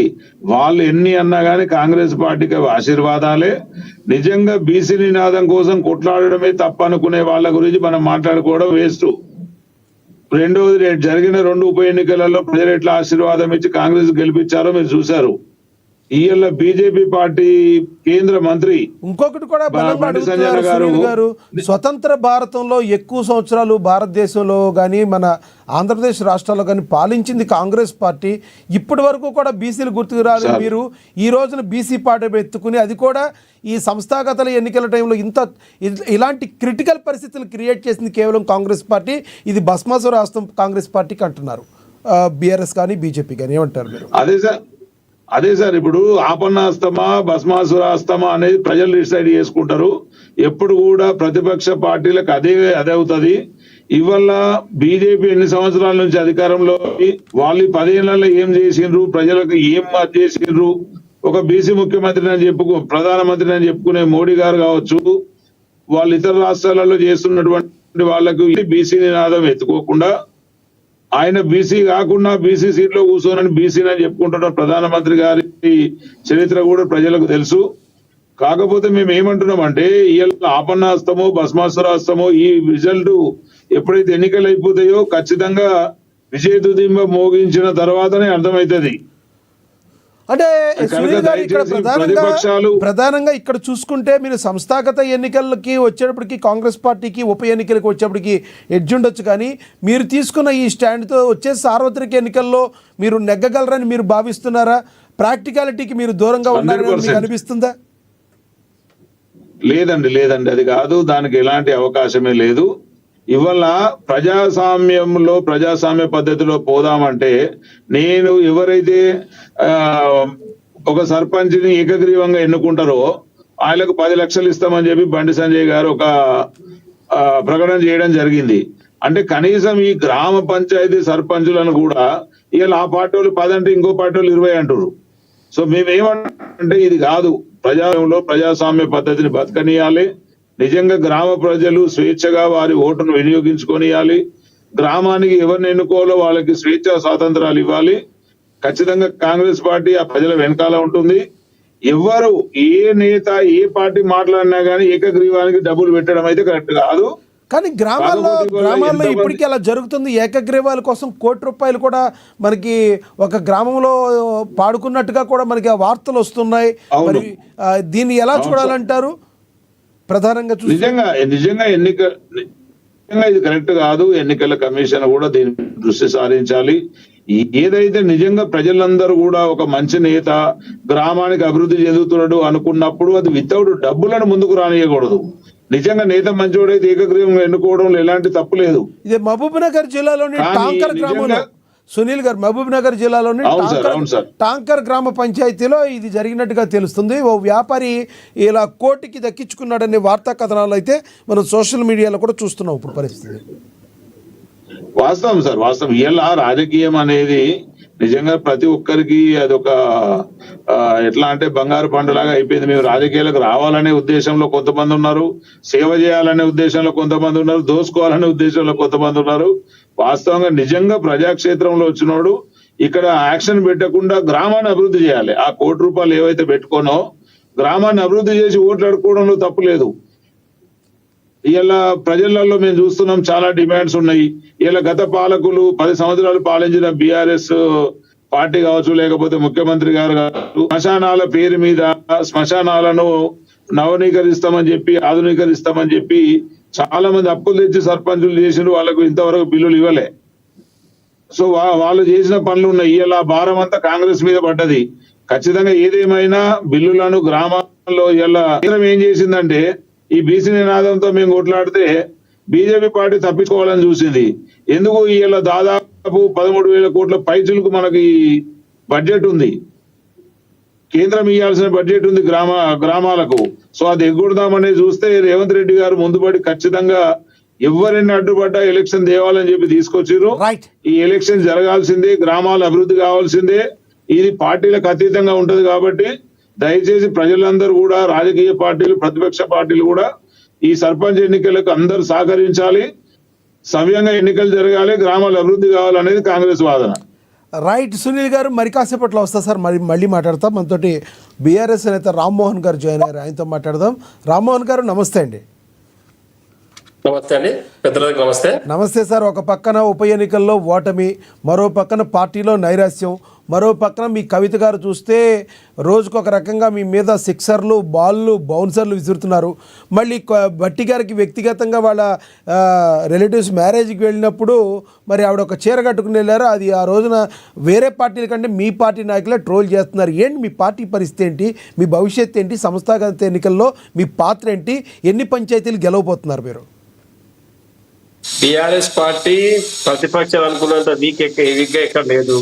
వాళ్ళు ఎన్ని అన్నా కానీ కాంగ్రెస్ పార్టీకి ఆశీర్వాదాలే. నిజంగా బీసీ నినాదం కోసం కొట్లాడడమే తప్ప అనుకునే వాళ్ళ గురించి మనం మాట్లాడుకోవడం వేస్ట్. రెండవది, జరిగిన 2 ఉప ఎన్నికలలో ప్రజలు ఎట్లా ఆశీర్వాదం ఇచ్చి కాంగ్రెస్ గెలిపించారో మీరు చూశారు. ఇవాళ బీజేపీ పార్టీ కేంద్ర మంత్రి ఇంకొకటి కూడా గారు, స్వతంత్ర భారతంలో ఎక్కువ సంవత్సరాలు భారతదేశంలో కానీ మన ఆంధ్రప్రదేశ్ రాష్ట్రాల్లో కానీ పాలించింది కాంగ్రెస్ పార్టీ. ఇప్పటి వరకు కూడా బీసీలు గుర్తుకు రాదు. మీరు ఈ రోజున బీసీ పార్టీ ఎత్తుకుని, అది కూడా ఈ సంస్థాగత ఎన్నికల టైంలో ఇలాంటి క్రిటికల్ పరిస్థితులు క్రియేట్ చేసింది కేవలం కాంగ్రెస్ పార్టీ. ఇది భస్మాసుర హస్తం కాంగ్రెస్ పార్టీకి అంటున్నారు బీఆర్ఎస్ కానీ బీజేపీ కానీ. ఏమంటారు మీరు? అదే సార్, ఇప్పుడు ఆపన్నాస్తమా భస్మాసురాస్తమా అనేది ప్రజలు డిసైడ్ చేసుకుంటారు. ఎప్పుడు కూడా ప్రతిపక్ష పార్టీలకు అదే అవుతుంది. ఇవాళ బీజేపీ ఎన్ని సంవత్సరాల నుంచి అధికారంలో, వాళ్ళు 10 ఏళ్లలో ఏం చేసిండ్రు, ప్రజలకు ఏం చేసిండ్రు, ఒక బీసీ ముఖ్యమంత్రిని అని ప్రధానమంత్రిని అని చెప్పుకునే మోడీ గారు కావచ్చు, వాళ్ళు ఇతర రాష్ట్రాలలో చేస్తున్నటువంటి వాళ్లకు బీసీ నినాదం ఎత్తుకోకుండా ఆయన బీసీ కాకుండా బీసీ సీట్ లో కూర్చోనని బీసీ అని చెప్పుకుంటున్న ప్రధానమంత్రి గారి చరిత్ర కూడా ప్రజలకు తెలుసు. కాకపోతే మేము ఏమంటున్నామంటే ఇవాళ ఆపన్నాస్తమో భస్మాసురాస్తమో ఈ రిజల్ట్ ఎప్పుడైతే ఎన్నికలు అయిపోతాయో ఖచ్చితంగా విజయదుదింబ మోగించిన తర్వాతనే అర్థమవుతుంది. అంటే సునీల్ గారు ఇక్కడ ప్రధానంగా ఇక్కడ చూసుకుంటే మీరు సంస్థాగత ఎన్నికలకి వచ్చేటప్పటికి కాంగ్రెస్ పార్టీకి ఉప ఎన్నికలకు వచ్చేప్పటికి ఎడ్జ్ ఉండొచ్చు, కానీ మీరు తీసుకున్న ఈ స్టాండ్తో వచ్చే సార్వత్రిక ఎన్నికల్లో మీరు నెగ్గగలరని మీరు భావిస్తున్నారా? ప్రాక్టికాలిటీకి మీరు దూరంగా ఉన్నారని మీకు అనిపిస్తుందా? లేదండి అది కాదు, దానికి ఎలాంటి అవకాశమే లేదు. ఇవాళ ప్రజాస్వామ్య పద్ధతిలో పోదామంటే నేను ఎవరైతే ఒక సర్పంచ్ని ఏకగ్రీవంగా ఎన్నుకుంటారో ఆయనకు 10 లక్షలు ఇస్తామని చెప్పి బండి సంజయ్ గారు ఒక ప్రకటన చేయడం జరిగింది. అంటే కనీసం ఈ గ్రామ పంచాయతీ సర్పంచులను కూడా ఇవాళ ఆ పార్టీ వాళ్ళు 10 అంటే ఇంకో పార్టీ వాళ్ళు 20 అంటారు. సో మేమేమంటే ఇది కాదు, ప్రజాస్వామ్య పద్ధతిని బతకనియాలి. నిజంగా గ్రామ ప్రజలు స్వేచ్ఛగా వారి ఓటును వినియోగించుకొనియాలి. గ్రామానికి ఎవరిని ఎన్నుకోవాలో వాళ్ళకి స్వేచ్ఛ స్వాతంత్రాలు ఇవ్వాలి. ఖచ్చితంగా కాంగ్రెస్ పార్టీ ఆ ప్రజల వెనకాల ఉంటుంది. ఎవరు ఏ నేత ఏ పార్టీ మాట్లాడినా గానీ ఏకగ్రీవానికి డబ్బులు పెట్టడం అయితే కరెక్ట్ కాదు. కానీ గ్రామాల్లో ఇప్పటికీ అలా జరుగుతుంది. ఏకగ్రీవాల కోసం ₹1 కూడా మనకి ఒక గ్రామంలో పాడుకున్నట్టుగా కూడా మనకి ఆ వార్తలు వస్తున్నాయి. మరి దీన్ని ఎలా చూడాలంటారు? ప్రధానంగా నిజంగా ఇది కరెక్ట్ కాదు. ఎన్నికల కమిషన్ కూడా దీని దృష్టి సారించాలి. ఏదైతే నిజంగా ప్రజలందరూ కూడా ఒక మంచి నేత గ్రామానికి అభివృద్ధి చెందుతున్నాడు అనుకున్నప్పుడు అది వితౌట్ డబ్బులను ముందుకు రానియకూడదు. నిజంగా నేత మంచివాడైతే ఏకగ్రీవంగా ఎన్నుకోవడంలో ఎలాంటి తప్పు లేదు. ఇది మహబూబ్ నగర్ జిల్లాలోని టాంకర్ గ్రామంలో సునీల్ గారు, మహబూబ్ నగర్ జిల్లాలోని టాంకర్ గ్రామ పంచాయతీలో ఇది జరిగినట్టుగా తెలుస్తుంది. ఓ వ్యాపారి ఇలా కోర్టుకి దక్కించుకున్నాడనే వార్తా కథనాలు అయితే మనం సోషల్ మీడియాలో కూడా చూస్తున్నాం ఇప్పుడు పరిస్థితి. వాస్తవం సార్, వాస్తవం. ఇలా రాజకీయం అనేది నిజంగా ప్రతి ఒక్కరికి అదొక ఎట్లా అంటే బంగారు పండులాగా అయిపోయింది. మేము రాజకీయాలకు రావాలనే ఉద్దేశంలో కొంతమంది ఉన్నారు, సేవ చేయాలనే ఉద్దేశంలో కొంతమంది ఉన్నారు, దోసుకోవాలనే ఉద్దేశంలో కొంతమంది ఉన్నారు. వాస్తవంగా నిజంగా ప్రజాక్షేత్రంలో వచ్చినోడు ఇక్కడ యాక్షన్ పెట్టకుండా గ్రామాన్ని అభివృద్ధి చేయాలి. ఆ ₹1 ఏవైతే పెట్టుకోనో గ్రామాన్ని అభివృద్ధి చేసి ఓట్లు అడుక్కోవడంలో తప్పు లేదు. ఇలా ప్రజలలో మేము చూస్తున్నాం చాలా డిమాండ్స్ ఉన్నాయి. ఇలా గత పాలకులు 10 సంవత్సరాలు పాలించిన బీఆర్ఎస్ పార్టీ కావచ్చు, లేకపోతే ముఖ్యమంత్రి గారు కావచ్చు, శ్మశానాల పేరు మీద శ్మశానాలను నవనీకరిస్తామని చెప్పి ఆధునీకరిస్తామని చెప్పి చాలా మంది అప్పులు తెచ్చి సర్పంచులు చేసిన వాళ్ళకు ఇంతవరకు బిల్లులు ఇవ్వలే. సో వాళ్ళు చేసిన పనులు ఉన్నాయి. ఇలా భారం అంతా కాంగ్రెస్ మీద పడ్డది. ఖచ్చితంగా ఏదేమైనా బిల్లులను గ్రామాల్లో ఇలా ఏం చేసిందంటే ఈ బీసీ నినాదంతో మేము కొట్లాడితే బీజేపీ పార్టీ తప్పించుకోవాలని చూసింది. ఎందుకు ఇలా దాదాపు 13,000 కోట్ల పైచులకు మనకి బడ్జెట్ ఉంది, కేంద్రం ఇవ్వాల్సిన బడ్జెట్ ఉంది గ్రామాలకు. సో అది ఎగ్గొడదామని చూస్తే రేవంత్ రెడ్డి గారు ముందుపడి ఖచ్చితంగా ఎవరిని అడ్డుపడ్డా ఎలక్షన్ తేవాలని చెప్పి తీసుకొచ్చారు. ఈ ఎలక్షన్ జరగాల్సిందే, గ్రామాల అభివృద్ధి కావాల్సిందే. ఇది పార్టీలకు అతీతంగా ఉంటది కాబట్టి దయచేసి ప్రజలందరూ కూడా, రాజకీయ పార్టీలు ప్రతిపక్ష పార్టీలు కూడా ఈ సర్పంచ్ ఎన్నికలకు అందరూ సహకరించాలి. సవ్యంగా ఎన్నికలు జరగాలి, గ్రామాల అభివృద్ధి కావాలనేది కాంగ్రెస్ వాదన. రైట్ సునీల్ గారు, మరి కాసేపట్లో వస్తా సార్, మళ్ళీ మాట్లాడతాం. మనతోటి బీఆర్ఎస్ నేత రామ్మోహన్ గారు జాయిన్ అయ్యారు, ఆయనతో మాట్లాడదాం. రామ్మోహన్ గారు నమస్తే అండి. నమస్తే అండి, పెద్దలకు నమస్తే. నమస్తే సార్. ఒక పక్కన ఉప ఎన్నికల్లో ఓటమి, మరో పక్కన పార్టీలో నైరాస్యం, మరో పక్కన మీ కవిత గారు చూస్తే రోజుకొక రకంగా మీ మీద సిక్సర్లు, బాల్లు, బౌన్సర్లు విసురుతున్నారు. మళ్ళీ భట్టి గారికి వ్యక్తిగతంగా వాళ్ళ రిలేటివ్స్ మ్యారేజ్కి వెళ్ళినప్పుడు మరి ఆవిడ ఒక చీర కట్టుకుని వెళ్ళారు. అది ఆ రోజున వేరే పార్టీల కంటే మీ పార్టీ నాయకులే ట్రోల్ చేస్తున్నారు. ఏంటి మీ పార్టీ పరిస్థితి ఏంటి? మీ భవిష్యత్తు ఏంటి? సంస్థాగత ఎన్నికల్లో మీ పాత్ర ఏంటి? ఎన్ని పంచాయతీలు గెలవబోతున్నారు మీరు? టిఆర్ఎస్ పార్టీ ప్రతిపక్షం అనుకున్నంత వీక్ ఎక్కడ లేదు.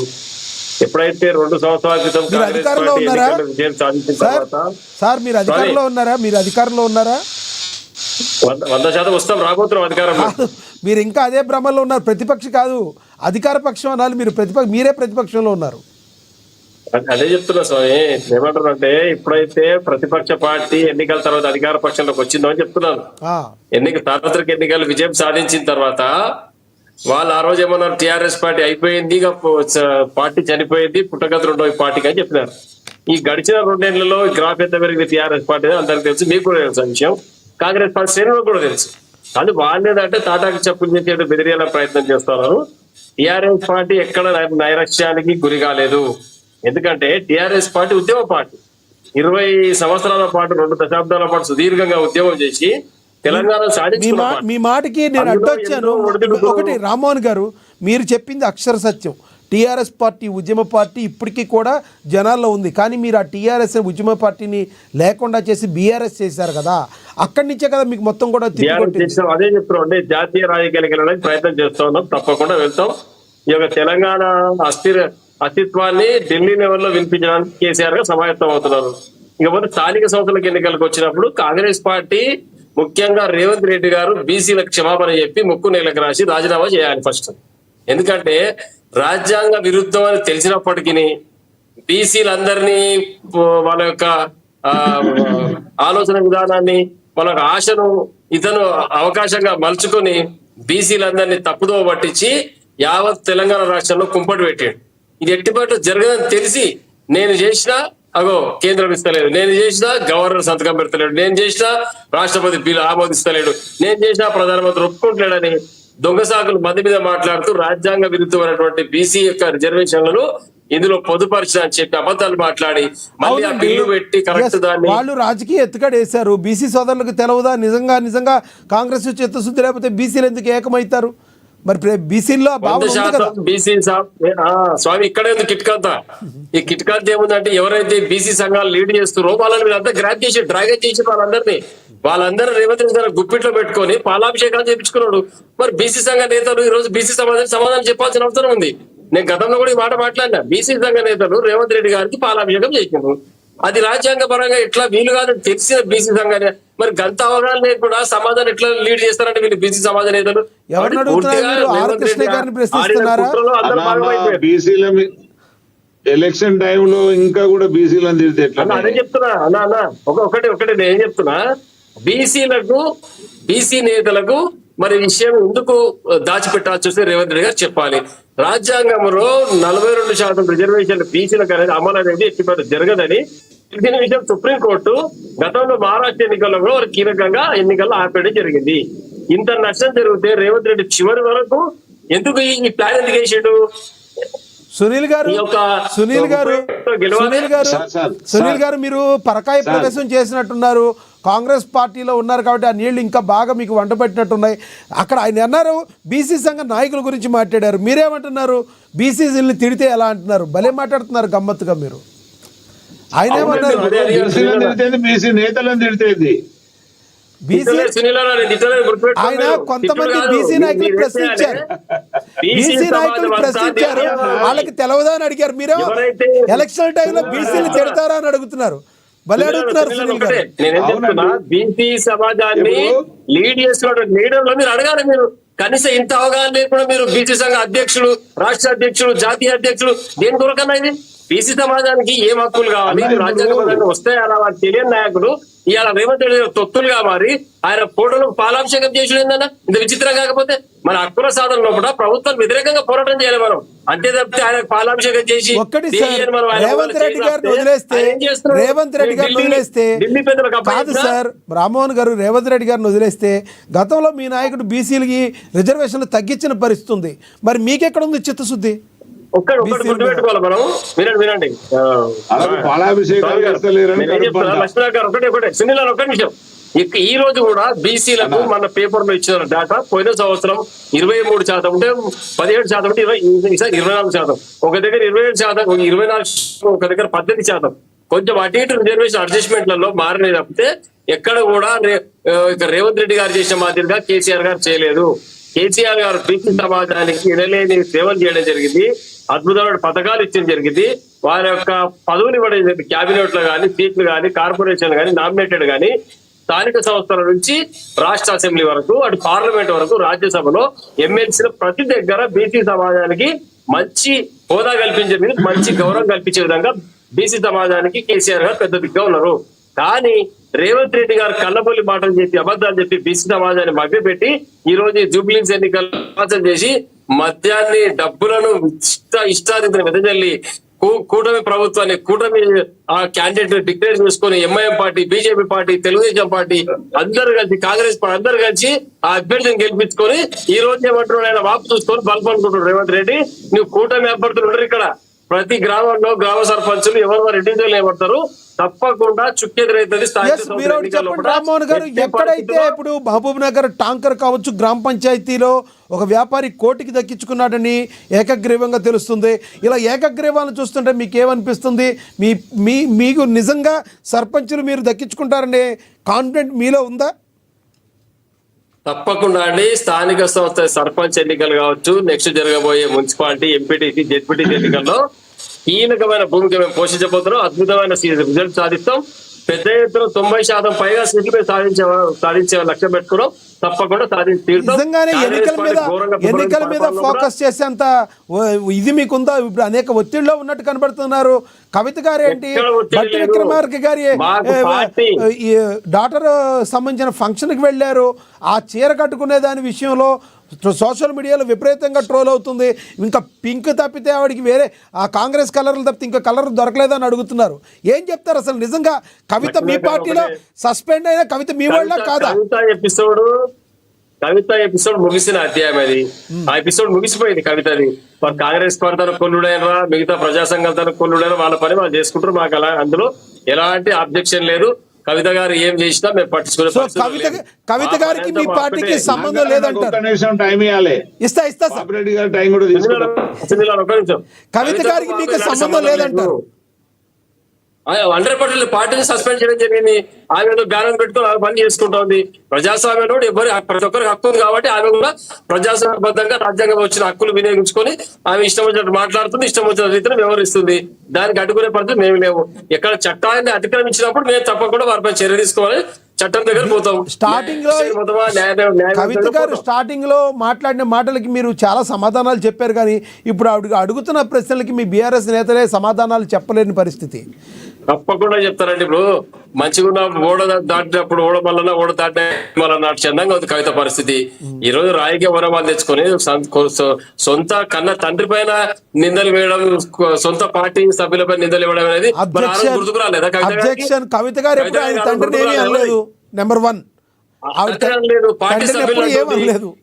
ఎప్పుడైతే 2 సంవత్సరాల క్రితం అధికారంలో ఉన్నారా సార్? మీరు అధికారంలో ఉన్నారా? మీరు అధికారంలో ఉన్నారా? 100% వస్తాం, రాబోతున్నాం అధికారంలో. మీరు ఇంకా అదే భ్రమంలో ఉన్నారు. ప్రతిపక్ష కాదు, అధికార పక్షం అనాలి. మీరే ప్రతిపక్షంలో ఉన్నారు. అదే చెప్తున్నా స్వామి. ఏమంటారు అంటే ఇప్పుడైతే ప్రతిపక్ష పార్టీ ఎన్నికల తర్వాత అధికార పక్షంలోకి వచ్చిందో అని చెప్తున్నాను. సార్వత్రిక ఎన్నికలు విజయం సాధించిన తర్వాత వాళ్ళు ఆ రోజు ఏమన్నారు, టీఆర్ఎస్ పార్టీ అయిపోయింది, ఇక పార్టీ చనిపోయింది, పుట్టగతులు ఉండవు ఈ పార్టీకి అని చెప్పినారు. ఈ గడిచిన 2 ఏళ్లలో గ్రాఫ్ ఎంత పెరిగింది టీఆర్ఎస్ పార్టీ అందరికి తెలుసు, మీకు కూడా తెలుసు ఆ విషయం, కాంగ్రెస్ పార్టీ శ్రేణులకు కూడా తెలుసు. కానీ వాళ్ళు ఏంటంటే తాటాకి చెప్పులు చేసేట్టు బెదిరేలా ప్రయత్నం చేస్తున్నారు. టీఆర్ఎస్ పార్టీ ఎక్కడ నైరాశ్యానికి గురి కాలేదు. ఎందుకంటే టీఆర్ఎస్ పార్టీ ఉద్యమ పార్టీ 20 సంవత్సరాల పాటు 2 దశాబ్దాల పాటు సుదీర్ఘంగా ఉద్యమం చేసి తెలంగాణ మీ మాటకి నేను అడ్డొచ్చాను. ఒకటి రామ్మోహన్ గారు, మీరు చెప్పింది అక్షర సత్యం. టీఆర్ఎస్ పార్టీ ఉద్యమ పార్టీ ఇప్పటికీ కూడా జనాల్లో ఉంది. కానీ మీరు ఆ టీఆర్ఎస్ ఉద్యమ పార్టీని లేకుండా చేసి బీఆర్ఎస్ చేశారు కదా, అక్కడి నుంచే కదా మీకు మొత్తం కూడా అదే చెప్తున్నాం. అంటే జాతీయ రాజకీయాలకు వెళ్ళడానికి ప్రయత్నం చేస్తా ఉన్నాం, తప్పకుండా వెళ్తాం. ఈ యొక్క తెలంగాణ అస్తిత్వాన్ని ఢిల్లీ లెవెల్లో వినిపించడానికి కేసీఆర్ గా సమాయత్తం అవుతున్నారు. ఇకపోతే స్థానిక సంస్థలకు ఎన్నికలకు వచ్చినప్పుడు కాంగ్రెస్ పార్టీ ముఖ్యంగా రేవంత్ రెడ్డి గారు బీసీలకు క్షమాపణ చెప్పి ముక్కు నేలకు రాసి రాజీనామా చేయాలి ఫస్ట్. ఎందుకంటే రాజ్యాంగ విరుద్ధం అని తెలిసినప్పటికీ బీసీలందరినీ వాళ్ళ యొక్క ఆలోచన విధానాన్ని, వాళ్ళ యొక్క ఆశను ఇతను అవకాశంగా మలుచుకొని బీసీలందరినీ తప్పుదోవ పట్టించి యావత్ తెలంగాణ రాష్ట్రంలో కుంపటి పెట్టాడు. ఇది ఎట్టిపాటు జరగదని తెలిసి నేను చేసిన అగో కేంద్రం ఇస్తలేదు, నేను చేసినా గవర్నర్ సంతకం పెడతలేడు, నేను చేసినా రాష్ట్రపతి బిల్లు ఆమోదిస్తలేడు, నేను చేసినా ప్రధానమంత్రి ఒప్పుకుంటలేడని దొంగ సాకులు మంది మీద మాట్లాడుతూ రాజ్యాంగ విరుద్ధమైనటువంటి బీసీ యొక్క రిజర్వేషన్లను ఇందులో పొందుపరిచిన అని చెప్పి అబద్ధాలు మాట్లాడి మళ్ళీ ఆ బిల్లు పెట్టి కరెక్ట్ దాన్ని వాళ్ళు రాజకీయ ఎత్తుగడ వేశారు. బీసీ సోదరులకు తెలవదా నిజంగా కాంగ్రెస్ చిత్తశుద్ధి లేకపోతే బీసీలు ఎందుకు ఏకమవుతారు? మరి బీసీలో బీసీ స్వామి ఇక్కడే ఉంది కిట్కాంత. ఈ కిట్కాంత ఏముందంటే ఎవరైతే బీసీ సంఘాలు లీడ్ చేస్తున్నారో వాళ్ళని వీళ్ళంతా గ్రాప్ చేసి డ్రాగన్ చేసి వాళ్ళందరూ రేవంత్ రెడ్డి గారు గుప్పిట్లో పెట్టుకొని పాలాభిషేకాలు చేయించుకున్నాడు. మరి బీసీ సంఘ నేతలు ఈ రోజు బీసీ సమాధానం చెప్పాల్సిన అవసరం ఉంది. నేను గతంలో కూడా ఈ మాట మాట్లాడినా. బీసీ సంఘ నేతలు రేవంత్ రెడ్డి గారికి పాలాభిషేకం చేసినారు. అది రాజ్యాంగ పరంగా ఎట్లా వీలు కాదని తెలిసిన బీసీ సంఘాన్ని మరి గంత అవగాహన లేకుండా సమాధానం ఎట్లా లీడ్ చేస్తారంటే వీళ్ళు బీసీ సమాజ నేతలు ఎలక్షన్ టైంలో ఇంకా కూడా బీసీలను తిరిగితే ఎట్లా? అదే చెప్తున్నా అన్నా ఒకటి నేను ఏం చెప్తున్నా, బీసీ నేతలకు మరి విషయం ఎందుకు దాచిపెట్టాల్సి వస్తే రేవంత్ రెడ్డి గారు చెప్పాలి. రాజ్యాంగంలో 42% రిజర్వేషన్లు బీసీలకు అనేది అమలు అనేది ఎట్టి జరగదని దీని విషయం సుప్రీంకోర్టు గతంలో మహారాష్ట్ర ఎన్నికల్లో కూడా ఒక కీలకంగా ఎన్నికల్లో ఆపేయడం జరిగింది. ఇంత నష్టం జరిగితే రేవంత్ రెడ్డి చివరి వరకు ఎందుకు ఈ ప్లాన్ ఎందుకు వేసాడు? సునీల్ గారు మీరు పరకాయ ప్రవేశం చేసినట్టున్నారు. కాంగ్రెస్ పార్టీలో ఉన్నారు కాబట్టి ఆ నీళ్లు ఇంకా బాగా మీకు వంట పెట్టినట్టున్నాయి. అక్కడ ఆయన అన్నారు బీసీ సంఘ నాయకుల గురించి మాట్లాడారు. మీరేమంటున్నారు? బీసీసీని తిడితే ఎలా అంటున్నారు? భలే మాట్లాడుతున్నారు గమ్మత్తుగా మీరు. ఆయన ఏమన్నారు? బీసీ నేతలను తిడితేది ఆయన కొంతమంది బీసీ నాయకులు ప్రశ్నించారు. వాళ్ళకి తెలవదా అని అడిగారు. మీరేమో ఎలక్షన్ టైంలో బీసీలు తిడతారా అని అడుగుతున్నారు. భలే అడుగుతున్నారు సునీల్ గారు. నేనేం చెప్తున్నా, బీసీ సమాజాన్ని లీడ్ చేస్తున్న లీడర్లు మీరు అడగాలి. మీరు కనీసం ఇంత అవగాహన లేకుండా మీరు బీసీ సంఘ అధ్యక్షులు, రాష్ట్ర అధ్యక్షులు, జాతీయ అధ్యక్షులు దేని కొరకన్నా ఇది? బీసీ సమాజానికి ఏం హక్కులు కావాలి, రాజ్యాంగ వస్తాయి అలా వారు తెలియని నాయకులు ఇవాళ రేవంత్ రెడ్డి తొత్తులుగా మారి ఆయన ఫోటోలకు పాలాభిషేకం చేసి ఏందన్నా ఇంత విచిత్రం కాకపోతే? మన హక్కుల సాధనలో కూడా ప్రభుత్వం వ్యతిరేకంగా పోరాటం చేయాలి మనం. అంతే తప్పితే ఆయన పాలాభిషేకం చేసి రేవంత్ రెడ్డి గారిని వదిలేస్తే కాదు సార్. రామ్మోహన్ గారు రేవంత్ రెడ్డి గారిని వదిలేస్తే గతంలో మీ నాయకుడు బీసీలకి రిజర్వేషన్లు తగ్గించిన పరిస్థితి. మరి మీకెక్కడ ఉంది చిత్తశుద్ధి? ఒక్కటి గుర్తుపెట్టుకోవాలి మనం. వినండి లక్ష్మణ్ గారు, ఒకటే సునీల్ ఒక్క నిమిషం. ఈ రోజు కూడా బీసీలకు మన పేపర్ లో ఇచ్చిన డేటా పోయిన సంవత్సరం 23% ఉంటే 17% ఉంటే 24%. ఒక దగ్గర 27%, 24%, ఒక దగ్గర 18%. కొంచెం అటు ఇటు రిజర్వేషన్ అడ్జస్ట్మెంట్లలో మారలేదు తప్పితే ఎక్కడ కూడా రేవంత్ రెడ్డి గారు చేసిన మాదిరిగా కేసీఆర్ గారు చేయలేదు. కేసీఆర్ గారు బీసీ సమాజానికి ఎనలేని సేవలు చేయడం జరిగింది. అద్భుతమైన పథకాలు ఇచ్చడం జరిగింది. వారి యొక్క పదవులు ఇవ్వడం జరిగింది. క్యాబినెట్ లో కానీ, సీట్లు కానీ, కార్పొరేషన్ కానీ, నామినేటెడ్ కానీ, స్థానిక సంస్థల నుంచి రాష్ట్ర అసెంబ్లీ వరకు, అటు పార్లమెంట్ వరకు, రాజ్యసభలో ఎమ్మెల్సీలో ప్రతి దగ్గర బీసీ సమాజానికి మంచి హోదా కల్పించే మంచి గౌరవం కల్పించే విధంగా బీసీ సమాజానికి కేసీఆర్ గారు పెద్ద దిగ్గా ఉన్నారు. కానీ రేవంత్ రెడ్డి గారు కళ్ళబొల్లి మాటలు చెప్పి అబద్ధాలు చెప్పి బీసీ సమాజాన్ని మభ్యపెట్టి ఈ రోజు జూబ్లీస్ ఎన్నికలు మోసం చేసి మద్యాన్ని డబ్బులను ఇష్టారీతిని వెదజల్లి కూటమి ప్రభుత్వాన్ని కూటమి ఆ క్యాండిడేట్ డిక్లేర్ చేసుకుని MIM party, BJP party, Telugu Desam party అందరు కలిసి, కాంగ్రెస్ పార్టీ అందరు కలిసి ఆ అభ్యర్థిని గెలిపించుకొని ఈ రోజు ఏమంటున్నాడు, ఆయన వాపు చూసుకొని బలపనుకుంటున్నాడు రేవంత్ రెడ్డి. నువ్వు కూటమి అభ్యర్థులు ఉండరు ఇక్కడ. ప్రతి గ్రామంలో గ్రామ సర్పంచులు ఎవరు ఇండివిజువల్ ఏమంటారు, తప్పకుండా చుక్కెదురైతుంది. మీరు ఒకటి చెప్పండి రామ్మోహన్ గారు, ఎక్కడైతే ఇప్పుడు మహబూబ్ నగర్ టాంకర్ కావచ్చు గ్రామ పంచాయతీలో ఒక వ్యాపారి కోటికి దక్కించుకున్నాడని ఏకగ్రీవంగా తెలుస్తుంది. ఇలా ఏకగ్రీవాలను చూస్తుంటే మీకు ఏమనిపిస్తుంది? మీకు నిజంగా సర్పంచులు మీరు దక్కించుకుంటారనే కాన్ఫిడెంట్ మీలో ఉందా? తప్పకుండా అండి. స్థానిక సంస్థ సర్పంచ్ ఎన్నికలు కావచ్చు, నెక్స్ట్ జరగబోయే మున్సిపాలిటీ, ఎంపీటీసీ, జెడ్పీటీసీ ఎన్నికల్లో కీలకమైన భూమిక మేము పోషించబోతున్నాం. అద్భుతమైన రిజల్ట్ సాధిస్తాం. పెద్ద ఎత్తున 90% పైగా సీట్లు మేము సాధించే లక్ష్యం పెట్టుకున్నాం. తప్పకుండా సాధించి తీరుతాం. నిజంగానే ఎన్నికల మీద ఫోకస్ చేసేంత ఇది మీకుందా? ఇప్పుడు అనేక ఒత్తిడిలో ఉన్నట్టు కనబడుతున్నారు. కవిత గారు ఏంటి, భట్టి విక్రమార్క గారి డాటర్ సంబంధించిన ఫంక్షన్ కి వెళ్ళారు. ఆ చీర కట్టుకునే దాని విషయంలో సోషల్ మీడియాలో విపరీతంగా ట్రోల్ అవుతుంది. ఇంకా పింక్ తప్పితే ఆవిడికి వేరే ఆ కాంగ్రెస్ కలర్లు తప్పితే ఇంకా కలర్ దొరకలేదని అడుగుతున్నారు. ఏం చెప్తారు అసలు? నిజంగా కవిత మీ పార్టీలో సస్పెండ్ అయిన కవిత మీ వాళ్ళ కాదా? కవిత ఎపిసోడ్ ముగిసిన అధ్యాయం అది. ఆ ఎపిసోడ్ ముగిసిపోయింది కవితది. కాంగ్రెస్ పార్టీ తన కొల్లుడైనరా, మిగతా ప్రజా సంఘాల తన కొల్లుడైనా వాళ్ళ పని వాళ్ళు చేసుకుంటారు. మాకు అలా అందులో ఎలాంటి అబ్జెక్షన్ లేదు. కవిత గారు ఏం చేసినా మేము పట్టించుకునే. కవిత గారికి మీ పార్టీకి సంబంధం లేదంటారు. ఇస్తా కవిత గారికి మీకు సంబంధం లేదంటారు. 100% పార్టీని సస్పెండ్ చేయడం జరిగింది. ఆమె బ్యానర్ పెట్టుకుని ఆమె పని చేసుకుంటా ఉంది. ప్రజాస్వామ్యంలో ప్రతి ఒక్కరికి హక్కు ఉంది కాబట్టి ఆమె కూడా ప్రజాస్వామ్యబద్ధంగా రాజ్యాంగం వచ్చిన హక్కులు వినియోగించుకొని ఆమె ఇష్టం వచ్చినట్టు మాట్లాడుతుంది, ఇష్టం వచ్చిన రీతిని వ్యవహరిస్తుంది. దానికి అడ్డుకునే పరిస్థితి మేము లేవు. ఎక్కడ చట్టాన్ని అతిక్రమించినప్పుడు మేము తప్పకుండా వారిపై చర్య తీసుకోవాలి. చట్టం దగ్గర పోతాం. స్టార్టింగ్ లో కవిత గారు స్టార్టింగ్ లో మాట్లాడిన మాటలకి మీరు చాలా సమాధానాలు చెప్పారు, కానీ ఇప్పుడు అడుగుతున్న ప్రశ్నలకి మీ బీఆర్ఎస్ నేతలే సమాధానాలు చెప్పలేని పరిస్థితి. తప్పకుండా చెప్తారండి. ఇప్పుడు మంచిగా ఓడ దాటినప్పుడు ఓడ దాటిన చందంగా ఉంది కవిత పరిస్థితి. ఈ రోజు రాజకీయ వరమాలు తెచ్చుకొని సొంత కన్న తండ్రి పైన నిందలు వేయడం, సొంత పార్టీ సభ్యులపై నిందలు ఇవ్వడం అనేది గుర్తుకు రాలేదా? కవిత గారు ఎప్పుడు ఆయన తండ్రిని ఏమీ అనలేదు. నెంబర్ 1 లేదు.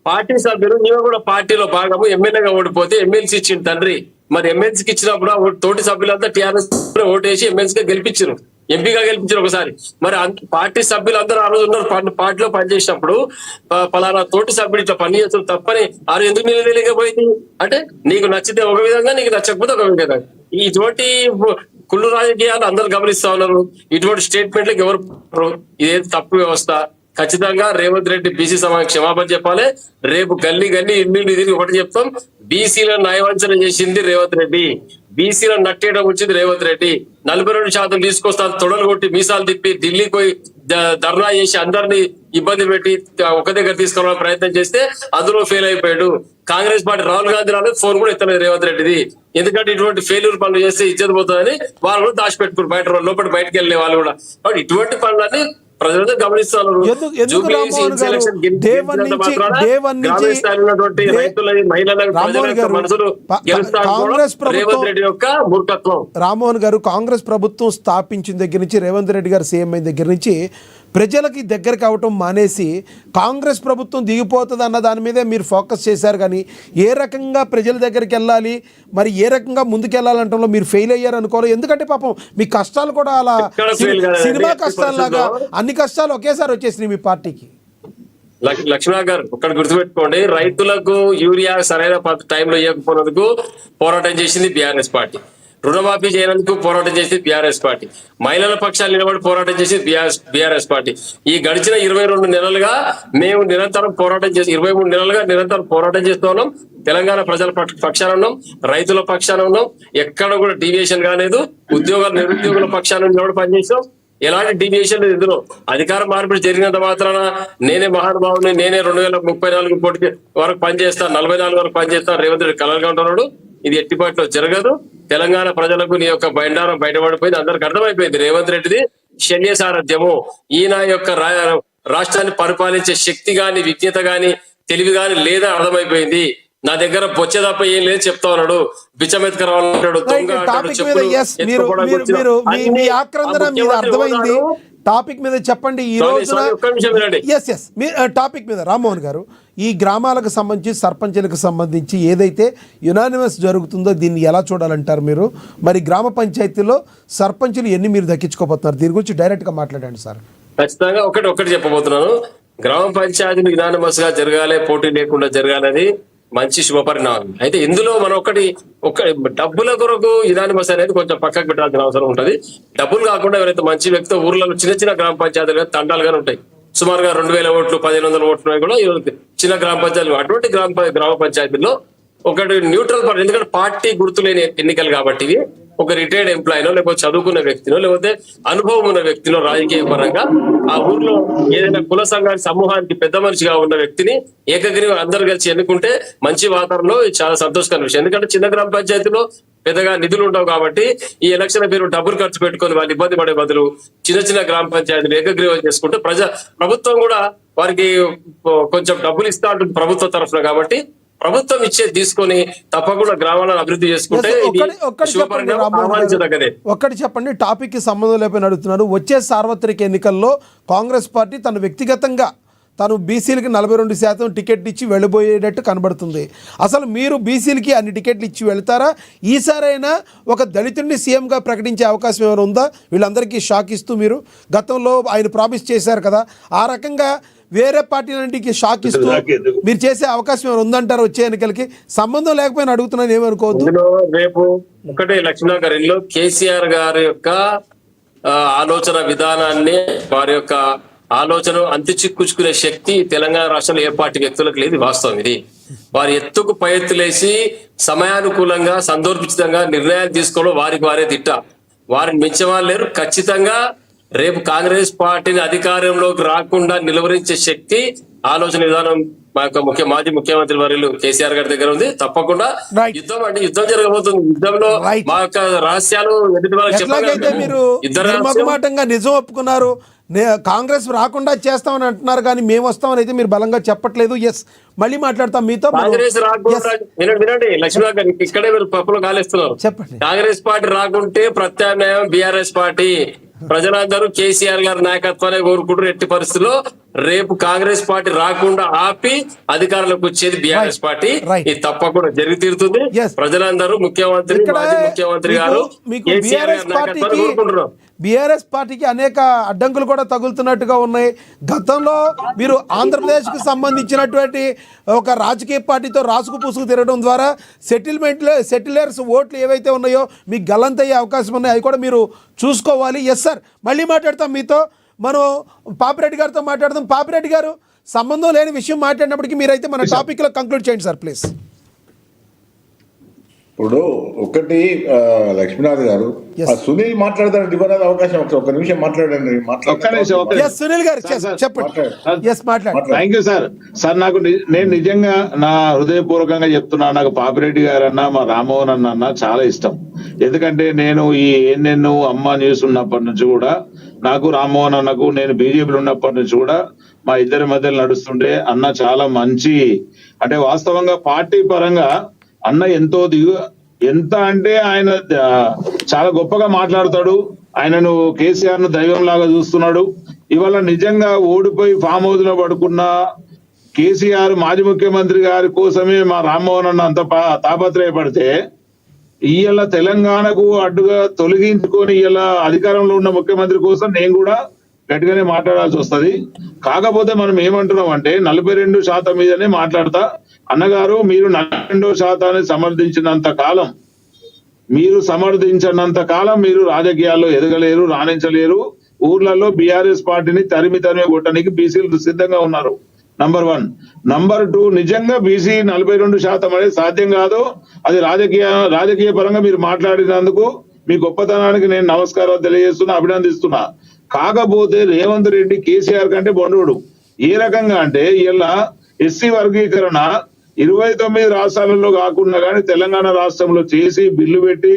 పార్టీ సభ్యులు నీవు కూడా పార్టీలో భాగము. ఎమ్మెల్యేగా ఓడిపోతే ఎమ్మెల్సీ ఇచ్చింది తండ్రి. మరి ఎమ్మెల్సీకి ఇచ్చినప్పుడు తోటి సభ్యులంతా టీఆర్ఎస్ ఓటేసి ఎమ్మెల్సీగా గెలిపించారు, ఎంపీగా గెలిపించారు ఒకసారి. మరి పార్టీ సభ్యులు అందరూ ఆ రోజు ఉన్నారు. పార్టీలో పనిచేసినప్పుడు పలానా తోటి సభ్యుడు ఇట్లా పని చేస్తారు తప్పని ఆ రోజు ఎందుకు నిలదలేకపోయింది అంటే, నీకు నచ్చితే ఒక విధంగా, నీకు నచ్చకపోతే ఒక విధంగా. ఇటువంటి కుళ్ళు రాజకీయాలు అందరు గమనిస్తా ఉన్నారు. ఇటువంటి స్టేట్మెంట్లకు ఎవరు ఇదేది తప్పు వ్యవస్థ. ఖచ్చితంగా రేవంత్ రెడ్డి బీసీ సమాజం క్షమాపణ చెప్పాలి. రేపు గల్లీ ఇల్లు తిరిగి ఒకటి చెప్తాం, బీసీలను న్యాయవంచన చేసింది రేవంత్ రెడ్డి, బీసీలను నట్టేయడం వచ్చింది రేవంత్ రెడ్డి. 42% తీసుకొస్తాను తొడలు కొట్టి మీసాలు తిప్పి ఢిల్లీకి పోయి ధర్నా చేసి అందరినీ ఇబ్బంది పెట్టి ఒక దగ్గర తీసుకోవాలని ప్రయత్నం చేస్తే అందులో ఫెయిల్ అయిపోయాడు. కాంగ్రెస్ పార్టీ రాహుల్ గాంధీ రాలేదు, ఫోన్ కూడా ఎత్తలేదు రేవంత్ రెడ్డిది. ఎందుకంటే ఇటువంటి ఫెయిల్యూర్ పనులు చేస్తే ఇచ్చేది పోతుందని వాళ్ళు కూడా దాచిపెట్టుకున్నారు. బయటకు వెళ్ళే వాళ్ళు కూడా. కాబట్టి ఇటువంటి పనులన్నీ ప్రజలందరూ గమనిస్తున్నారు. రామ్మోహన్ గారు కాంగ్రెస్ ప్రభుత్వం స్థాపించిన దగ్గర నుంచి, రేవంత్ రెడ్డి గారు సీఎం అయిన దగ్గర నుంచి ప్రజలకి దగ్గర కావటం మానేసి కాంగ్రెస్ ప్రభుత్వం దిగిపోతుంది అన్న దాని మీదే మీరు ఫోకస్ చేశారు. కానీ ఏ రకంగా ప్రజల దగ్గరికి వెళ్ళాలి, మరి ఏ రకంగా ముందుకెళ్ళాలంటే మీరు ఫెయిల్ అయ్యారు అనుకోవాలి. ఎందుకంటే పాపం మీ కష్టాలు కూడా అలా సినిమా కష్టాలలాగా అన్ని కష్టాలు ఒకేసారి వచ్చేసినాయి మీ పార్టీకి. లక్ష్మణ గారు ఒక్కడ గుర్తుపెట్టుకోండి, రైతులకు యూరియా సరైన టైంలో ఇవ్వకపోయినందుకు పోరాటం చేసింది బీఆర్ఎస్ పార్టీ. రుణమాఫీ చేయనందుకు పోరాటం చేసింది బీఆర్ఎస్ పార్టీ. మహిళల పక్షాలు నిలబడి పోరాటం చేసింది బీఆర్ఎస్ పార్టీ. ఈ గడిచిన 22 నెలలుగా మేము నిరంతరం పోరాటం చేసి 23 నెలలుగా నిరంతరం పోరాటం చేస్తూ ఉన్నాం. తెలంగాణ ప్రజల పక్షాన ఉన్నాం, రైతుల పక్షాన ఉన్నాం. ఎక్కడ కూడా డీవియేషన్ కాలేదు. నిరుద్యోగుల పక్షాన నిలబడి పనిచేసాం. ఎలాంటి డీవియేషన్ లేదు. ఇందులో అధికార మార్పిడి జరిగినంత మాత్రాన నేనే మహానుభావుని, నేనే 2034 కోటి వరకు పనిచేస్తాను, 44 వరకు పనిచేస్తాను రేవంత్ రెడ్డి కలలుగా ఉంటున్నాడు. ఇది ఎట్టిపాట్లో జరగదు. తెలంగాణ ప్రజలకు నీ యొక్క బండారం బయటపడిపోయింది, అందరికి అర్థమైపోయింది. రేవంత్ రెడ్డిది శల్య సారథ్యము, ఈయన యొక్క రాష్ట్రాన్ని పరిపాలించే శక్తి గాని, విజ్ఞత గాని, తెలివి గాని లేదా అర్థమైపోయింది. నా దగ్గర బొచ్చ తప్ప ఏం లేదు చెప్తా ఉన్నాడు. బిచ్చమెత్కరావు అంటాడు, దొంగ అంటాడు, టాపిక్ మీద చెప్పులు yes, మీరు ఎత్తుకోవడానికి మీరు వచ్చిన మీ ఆక్రందన అన్ని మీద ఆ అర్థమైంది. ముఖ్యమంత్రి టాపిక్ మీద చెప్పండి ఈ Sorry, రోజున. sorry, ఒక్క నిమిషం వినండి. ఎస్ మీ టాపిక్ మీద రామ్మోహన్ గారు, ఈ గ్రామాలకు సంబంధించి సర్పంచులకు సంబంధించి ఏదైతే యునానిమస్ జరుగుతుందో దీన్ని ఎలా చూడాలంటారు మీరు? మరి గ్రామ పంచాయతీలో సర్పంచులు ఎన్ని మీరు దక్కించుకోబోతున్నారు? దీని గురించి డైరెక్ట్ గా మాట్లాడండి సార్. ఖచ్చితంగా ఒకటి చెప్పబోతున్నాను. గ్రామ పంచాయతీలు యునానిమస్ గా జరగాలి, పోటీ లేకుండా జరగాలని మంచి శుభపరిణామం. అయితే ఇందులో మనం ఒక డబ్బుల కొరకు యునానిమస్ అనేది కొంచెం పక్కకు పెట్టాల్సిన అవసరం ఉంటది. డబ్బులు కాకుండా ఎవరైతే మంచి వ్యక్తి ఊర్లలో చిన్న గ్రామ పంచాయతీలు కానీ తండాలుగానే ఉంటాయి. సుమారుగా 2000 ఓట్లు 1500 ఓట్లు కూడా చిన్న గ్రామ పంచాయతీలు. అటువంటి గ్రామ పంచాయతీల్లో ఒకటి న్యూట్రల్, ఎందుకంటే పార్టీ గుర్తులేని ఎన్నికలు కాబట్టి ఇవి ఒక రిటైర్డ్ ఎంప్లాయీనో, లేకపోతే చదువుకున్న వ్యక్తినో, లేకపోతే అనుభవం ఉన్న వ్యక్తినో, రాజకీయ పరంగా ఆ ఊర్లో ఏదైనా కుల సంఘానికి సమూహానికి పెద్ద మనిషిగా ఉన్న వ్యక్తిని ఏకగ్రీవ అందరు కలిసి ఎన్నుకుంటే మంచి వాతావరణంలో చాలా సంతోషకరమైన విషయం. ఎందుకంటే చిన్న గ్రామ పంచాయతీలో పెద్దగా నిధులు ఉండవు కాబట్టి ఈ ఎలక్షన్ పేరు డబ్బులు ఖర్చు పెట్టుకొని వాళ్ళు ఇబ్బంది పడే బదులు చిన్న గ్రామ పంచాయతీలు ఏకగ్రీవం చేసుకుంటే ప్రభుత్వం కూడా వారికి కొంచెం డబ్బులు ఇస్తా ఉంటుంది ప్రభుత్వ తరఫున. కాబట్టి ప్రభుత్వం ఇచ్చేది తీసుకొని తప్పకుండా గ్రామాలను అభివృద్ధి చేసుకుంటే ఒక్కటి చెప్పండి, టాపిక్ కి సంబంధం లేకపోయినా అడుగుతున్నాను. వచ్చే సార్వత్రిక ఎన్నికల్లో కాంగ్రెస్ పార్టీ తను వ్యక్తిగతంగా తను బీసీలకి 42% టికెట్ ఇచ్చి వెళ్ళిపోయేటట్టు కనబడుతుంది. అసలు మీరు బీసీలకి అన్ని టికెట్లు ఇచ్చి వెళ్తారా? ఈసారైనా ఒక దళితుడిని సీఎంగా ప్రకటించే అవకాశం ఏమైనా ఉందా? వీళ్ళందరికీ షాక్ ఇస్తూ మీరు గతంలో ఆయన ప్రామిస్ చేశారు కదా, ఆ రకంగా వేరే పార్టీలన్నింటికి షాక్ ఇస్తూ మీరు చేసే అవకాశం ఏమైనా ఉందంటారు? వచ్చే ఎన్నికలకి సంబంధం లేకపోయినా అడుగుతున్నాను, ఏమనుకోవద్దు. రేపు ఒకటే లక్ష్మీనగర్లో కేసీఆర్ గారి యొక్క ఆలోచన విధానాన్ని, వారి యొక్క ఆలోచన అంతుచిక్కుచుకునే శక్తి తెలంగాణ రాష్ట్రంలో ఏ పార్టీ వ్యక్తులకు లేదు. వాస్తవం ఇది. వారి ఎత్తుకు పై ఎత్తులేసి సమయానుకూలంగా సందర్భితంగా నిర్ణయాలు తీసుకోవడం వారే తిట్ట. వారిని మించేవాళ్ళు లేరు. ఖచ్చితంగా రేపు కాంగ్రెస్ పార్టీని అధికారంలోకి రాకుండా నిలువరించే శక్తి, ఆలోచన విధానం మా యొక్క మాజీ ముఖ్యమంత్రి వర్యులు కేసీఆర్ గారి దగ్గర ఉంది. తప్పకుండా యుద్ధం జరగబోతుంది. యుద్ధంలో మా యొక్క రహస్యాలు ఎదుటి వాళ్ళకి ఎట్లాగైతే మీరు నిర్మోహమాటంగా నిజం ఒప్పుకున్నారు, కాంగ్రెస్ రాకుండా చేస్తామని అంటున్నారు, కానీ మేము వస్తామని అయితే మీరు బలంగా చెప్పట్లేదు. ఎస్, మళ్ళీ మాట్లాడతాం మీతో. కాంగ్రెస్ రాకుండా వినండి లక్ష్మీనాథ్ గారు, ఇక్కడే మీరు పప్పులో కాలేస్తున్నారు. చెప్పండి. కాంగ్రెస్ పార్టీ రాకుంటే ప్రత్యామ్నాయం బీఆర్ఎస్ పార్టీ. ప్రజలందరూ కేసీఆర్ గారి నాయకత్వాన్ని కోరుకుంటారు. ఎట్టి పరిస్థితుల్లో రేపు కాంగ్రెస్ పార్టీ రాకుండా ఆపి అధికారంలోకి వచ్చేది బీఆర్ఎస్ పార్టీ. ఇది తప్పకుండా జరిగి తీరుతుంది. ప్రజలందరూ ముఖ్యమంత్రి, మాజీ ముఖ్యమంత్రి గారు కేసీఆర్ గారి నాయకత్వాన్ని కోరుకుంటున్నారు. బీఆర్ఎస్ పార్టీకి అనేక అడ్డంకులు కూడా తగులుతున్నట్టుగా ఉన్నాయి. గతంలో మీరు ఆంధ్రప్రదేశ్కి సంబంధించినటువంటి ఒక రాజకీయ పార్టీతో రాసుకు పూసుకు తిరగడం ద్వారా సెటిలర్స్ ఓట్లు ఏవైతే ఉన్నాయో మీకు గల్లంతయ్యే అవకాశం ఉన్నాయి. అవి కూడా మీరు చూసుకోవాలి. ఎస్ సార్, మళ్ళీ మాట్లాడతాం మీతో. మనం పాపిరెడ్డి గారితో మాట్లాడదాం. పాపిరెడ్డి గారు, సంబంధం లేని విషయం మాట్లాడినప్పటికీ మీరైతే మన టాపిక్లో కంక్లూడ్ చేయండి సార్ ప్లీజ్. ఇప్పుడు ఒకటి లక్ష్మీనాథ్ గారు, సునీల్ మాట్లాడతారు ఇవ్వడానికి అవకాశం. ఒక నిమిషం మాట్లాడండి. సునీల్ గారు చెప్పండి. Thank you sir. సార్ నాకు నేను నిజంగా నా హృదయపూర్వకంగా చెప్తున్నా, నాకు పాపిరెడ్డి గారు అన్న, మా రామ్మోహన్ అన్న చాలా ఇష్టం. ఎందుకంటే నేను ఈ ఎన్నెన్నో అమ్మ న్యూస్ ఉన్నప్పటి నుంచి కూడా, నాకు రామ్మోహన్ అన్నకు నేను బీజేపీలో ఉన్నప్పటి నుంచి కూడా మా ఇద్దరి మధ్యలో నడుస్తుంటే అన్న చాలా మంచి, అంటే వాస్తవంగా పార్టీ పరంగా అన్న ఎంత అంటే ఆయన చాలా గొప్పగా మాట్లాడతాడు. ఆయనను కేసీఆర్ ను దైవం లాగా చూస్తున్నాడు. ఇవాళ నిజంగా ఓడిపోయి ఫామ్ హౌస్ లో పడుకున్న కేసీఆర్ మాజీ ముఖ్యమంత్రి గారి కోసమే మా రామ్మోహన్ అన్న అంత తాపత్రయపడితే, ఇవాళ తెలంగాణకు అడ్డుగా తొలగించుకొని ఇలా అధికారంలో ఉన్న ముఖ్యమంత్రి కోసం నేను కూడా గట్టిగానే మాట్లాడాల్సి వస్తది. కాకపోతే మనం ఏమంటున్నాం అంటే 42% మీదనే మాట్లాడతా. అన్నగారు, మీరు 42% సమర్థించినంత కాలం మీరు రాజకీయాల్లో ఎదగలేరు, రాణించలేరు. ఊర్లలో బీఆర్ఎస్ పార్టీని తరిమి కొట్టడానికి బీసీలు సిద్ధంగా ఉన్నారు. నంబర్ 1. నంబర్ 2, నిజంగా బీసీ 42% అనేది సాధ్యం కాదు. అది రాజకీయ పరంగా మీరు మాట్లాడినందుకు మీ గొప్పతనానికి నేను నమస్కారాలు తెలియజేస్తున్నా, అభినందిస్తున్నా. కాకపోతే రేవంత్ రెడ్డి కేసీఆర్ కంటే బొండోడు. ఏ రకంగా అంటే ఇలా ఎస్సీ వర్గీకరణ 29 రాష్ట్రాలలో కాకుండా కానీ తెలంగాణ రాష్ట్రంలో చేసి బిల్లు పెట్టి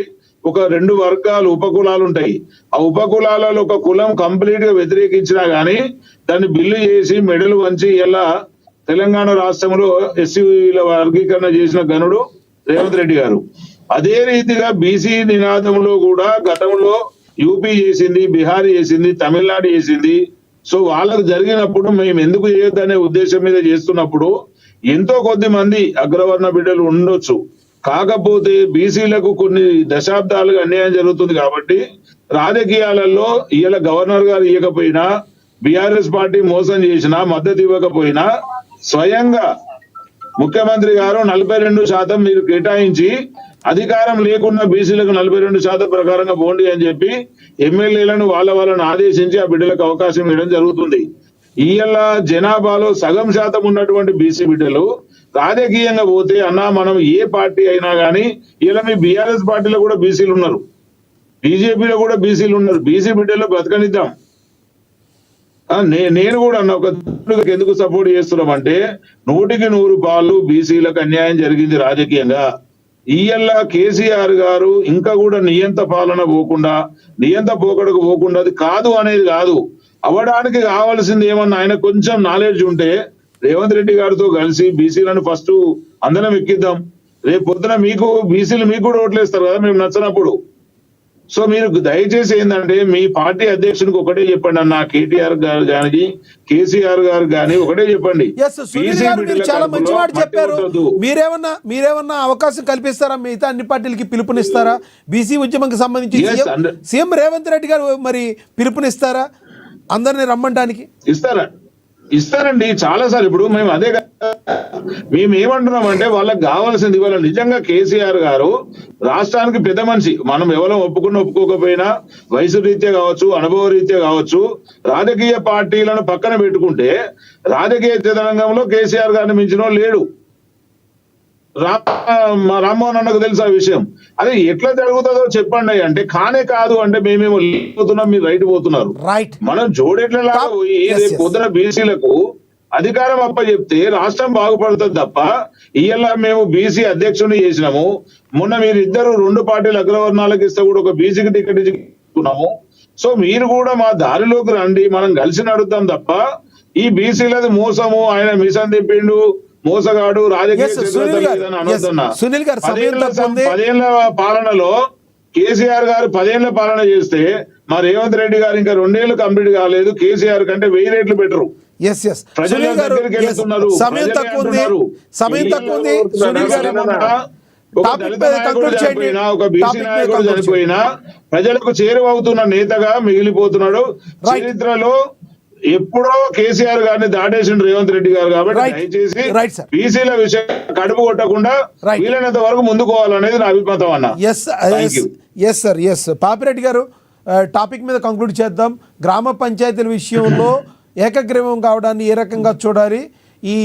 ఒక 2 వర్గాలు ఉపకులాలు ఉంటాయి. ఆ ఉపకులాలలో ఒక కులం కంప్లీట్ గా వ్యతిరేకించినా గానీ దాన్ని బిల్లు చేసి మెడలు వంచి ఇలా తెలంగాణ రాష్ట్రంలో ఎస్సీల వర్గీకరణ చేసిన గనుడు రేవంత్ రెడ్డి గారు. అదే రీతిగా బీసీ నినాదంలో కూడా గతంలో యూపీ చేసింది, బీహార్ చేసింది, తమిళనాడు చేసింది. సో వాళ్ళకు జరిగినప్పుడు మేము ఎందుకు చేయొద్దనే ఉద్దేశం మీద చేస్తున్నప్పుడు ఎంతో కొద్ది మంది అగ్రవర్ణ బిడ్డలు ఉండొచ్చు. కాకపోతే బీసీలకు కొన్ని దశాబ్దాలుగా అన్యాయం జరుగుతుంది కాబట్టి రాజకీయాలలో ఇవాళ గవర్నర్ గారు ఇవ్వకపోయినా, బీఆర్ఎస్ పార్టీ మోసం చేసినా, మద్దతు ఇవ్వకపోయినా స్వయంగా ముఖ్యమంత్రి గారు 42% మీరు కేటాయించి అధికారం లేకున్న బీసీలకు 42% ప్రకారంగా పోండి అని చెప్పి ఎమ్మెల్యేలను వాళ్ళని ఆదేశించి ఆ బిడ్డలకు అవకాశం ఇవ్వడం జరుగుతుంది. ఇవాళ జనాభాలో సగం శాతం ఉన్నటువంటి బీసీ బిడ్డలు రాజకీయంగా పోతే అన్నా మనం ఏ పార్టీ అయినా గానీ ఇలా మీ బీఆర్ఎస్ పార్టీలో కూడా బీసీలు ఉన్నారు, బీజేపీలో కూడా బీసీలు ఉన్నారు. బీసీ బిడ్డల్లో బ్రతకనిద్దాం. నేను కూడా అన్న ఒక ఎందుకు సపోర్ట్ చేస్తున్నామంటే 100% బీసీలకు అన్యాయం జరిగింది రాజకీయంగా. ఇయ్యల్లా కేసీఆర్ గారు ఇంకా కూడా నియంత పాలన పోకుండా, నియంత పోకడకు పోకుండా అది కాదు అనేది కాదు. అవ్వడానికి కావాల్సింది ఏమన్నా ఆయన కొంచెం నాలెడ్జ్ ఉంటే రేవంత్ రెడ్డి గారితో కలిసి బీసీలను ఫస్ట్ అందరం ఎక్కిద్దాం. రేపు పొద్దున మీకు బీసీలు మీకు కూడా ఓట్లేస్తారు కదా మేము నచ్చినప్పుడు. సో మీరు దయచేసి ఏంటంటే మీ పార్టీ అధ్యక్షునికి ఒకటే చెప్పండి అన్న, కేటీఆర్ గారు కానీ కేసీఆర్ గారు కానీ ఒకటే చెప్పండి. సునీల్ గారు మీరు చాలా మంచి మాట చెప్పారు. మీరేమన్నా అవకాశం కల్పిస్తారా? మిగతా అన్ని పార్టీలకి పిలుపునిస్తారా? బీసీ ఉద్యమంకి సంబంధించి సీఎం రేవంత్ రెడ్డి గారు మరి పిలుపునిస్తారా అందరిని రమ్మంటానికి? ఇస్తారండి చాలా సార్లు. ఇప్పుడు మేము అదే మేము ఏమంటున్నామంటే వాళ్ళకి కావాల్సింది ఇవాళ నిజంగా కేసీఆర్ గారు రాష్ట్రానికి పెద్ద మనిషి. మనం ఎవరో ఒప్పుకోకపోయినా వయసు రీత్యా కావచ్చు, అనుభవ రీత్యా కావచ్చు, రాజకీయ పార్టీలను పక్కన పెట్టుకుంటే రాజకీయ చదరంగంలో కేసీఆర్ గారిని మించిన లేడు. రామ్మోహన్ అన్నకు తెలుసు ఆ విషయం. అదే ఎట్లా జరుగుతుందో చెప్పండి అంటే కానే కాదు అంటే మేమేమో పోతున్నాం, మీరు రైట్ పోతున్నారు. మనం జోడెట్లలాగా పోయి రేపు పొద్దున బీసీలకు అధికారం అప్పచెప్తే రాష్ట్రం బాగుపడుతుంది తప్ప ఇవాళ మేము బీసీ అధ్యక్షుడిని చేసినాము. మొన్న మీరు ఇద్దరు 2 పార్టీల అగ్రవర్ణాలకు ఇస్తే కూడా ఒక బీసీకి టికెట్ ఇచ్చుకున్నాము. సో మీరు కూడా మా దారిలోకి రండి, మనం కలిసి నడుద్దాం తప్ప ఈ బీసీలది మోసము, ఆయన మిషన్ తిప్పిండు, మోసగాడు, రాజకీయ అనొద్దన్నా. 10 ఏళ్ల పాలనలో కేసీఆర్ గారు 10 ఏళ్ల పాలన చేస్తే మా రేవంత్ రెడ్డి గారు ఇంకా 2 ఏళ్లు కంప్లీట్ కాలేదు. కేసీఆర్ కంటే 1000 రెట్లు బెటరు. ప్రజల దగ్గరికి వెళ్తున్నారు. ఒక దళిత నాయకుడు చనిపోయినా, ఒక బీసీ నాయకుడు చనిపోయినా ప్రజలకు చేరువవుతున్న నేతగా మిగిలిపోతున్నాడు. చరిత్రలో ఎప్పుడో కేసీఆర్ గారిని దాటేసిండు రేవంత్ రెడ్డి గారు. కాబట్టి దయచేసి బీసీల విషయం కడుపు కొట్టకుండా వీలైనంత వరకు ముందుకోవాలనేది నా అభిమతం అన్న. Yes sir, yes. పాపిరెడ్డి గారు టాపిక్ మీద కంక్లూడ్ చేద్దాం. గ్రామ పంచాయతీల విషయంలో ఏకగ్రీవం కావడాన్ని ఏ రకంగా చూడాలి? ఈ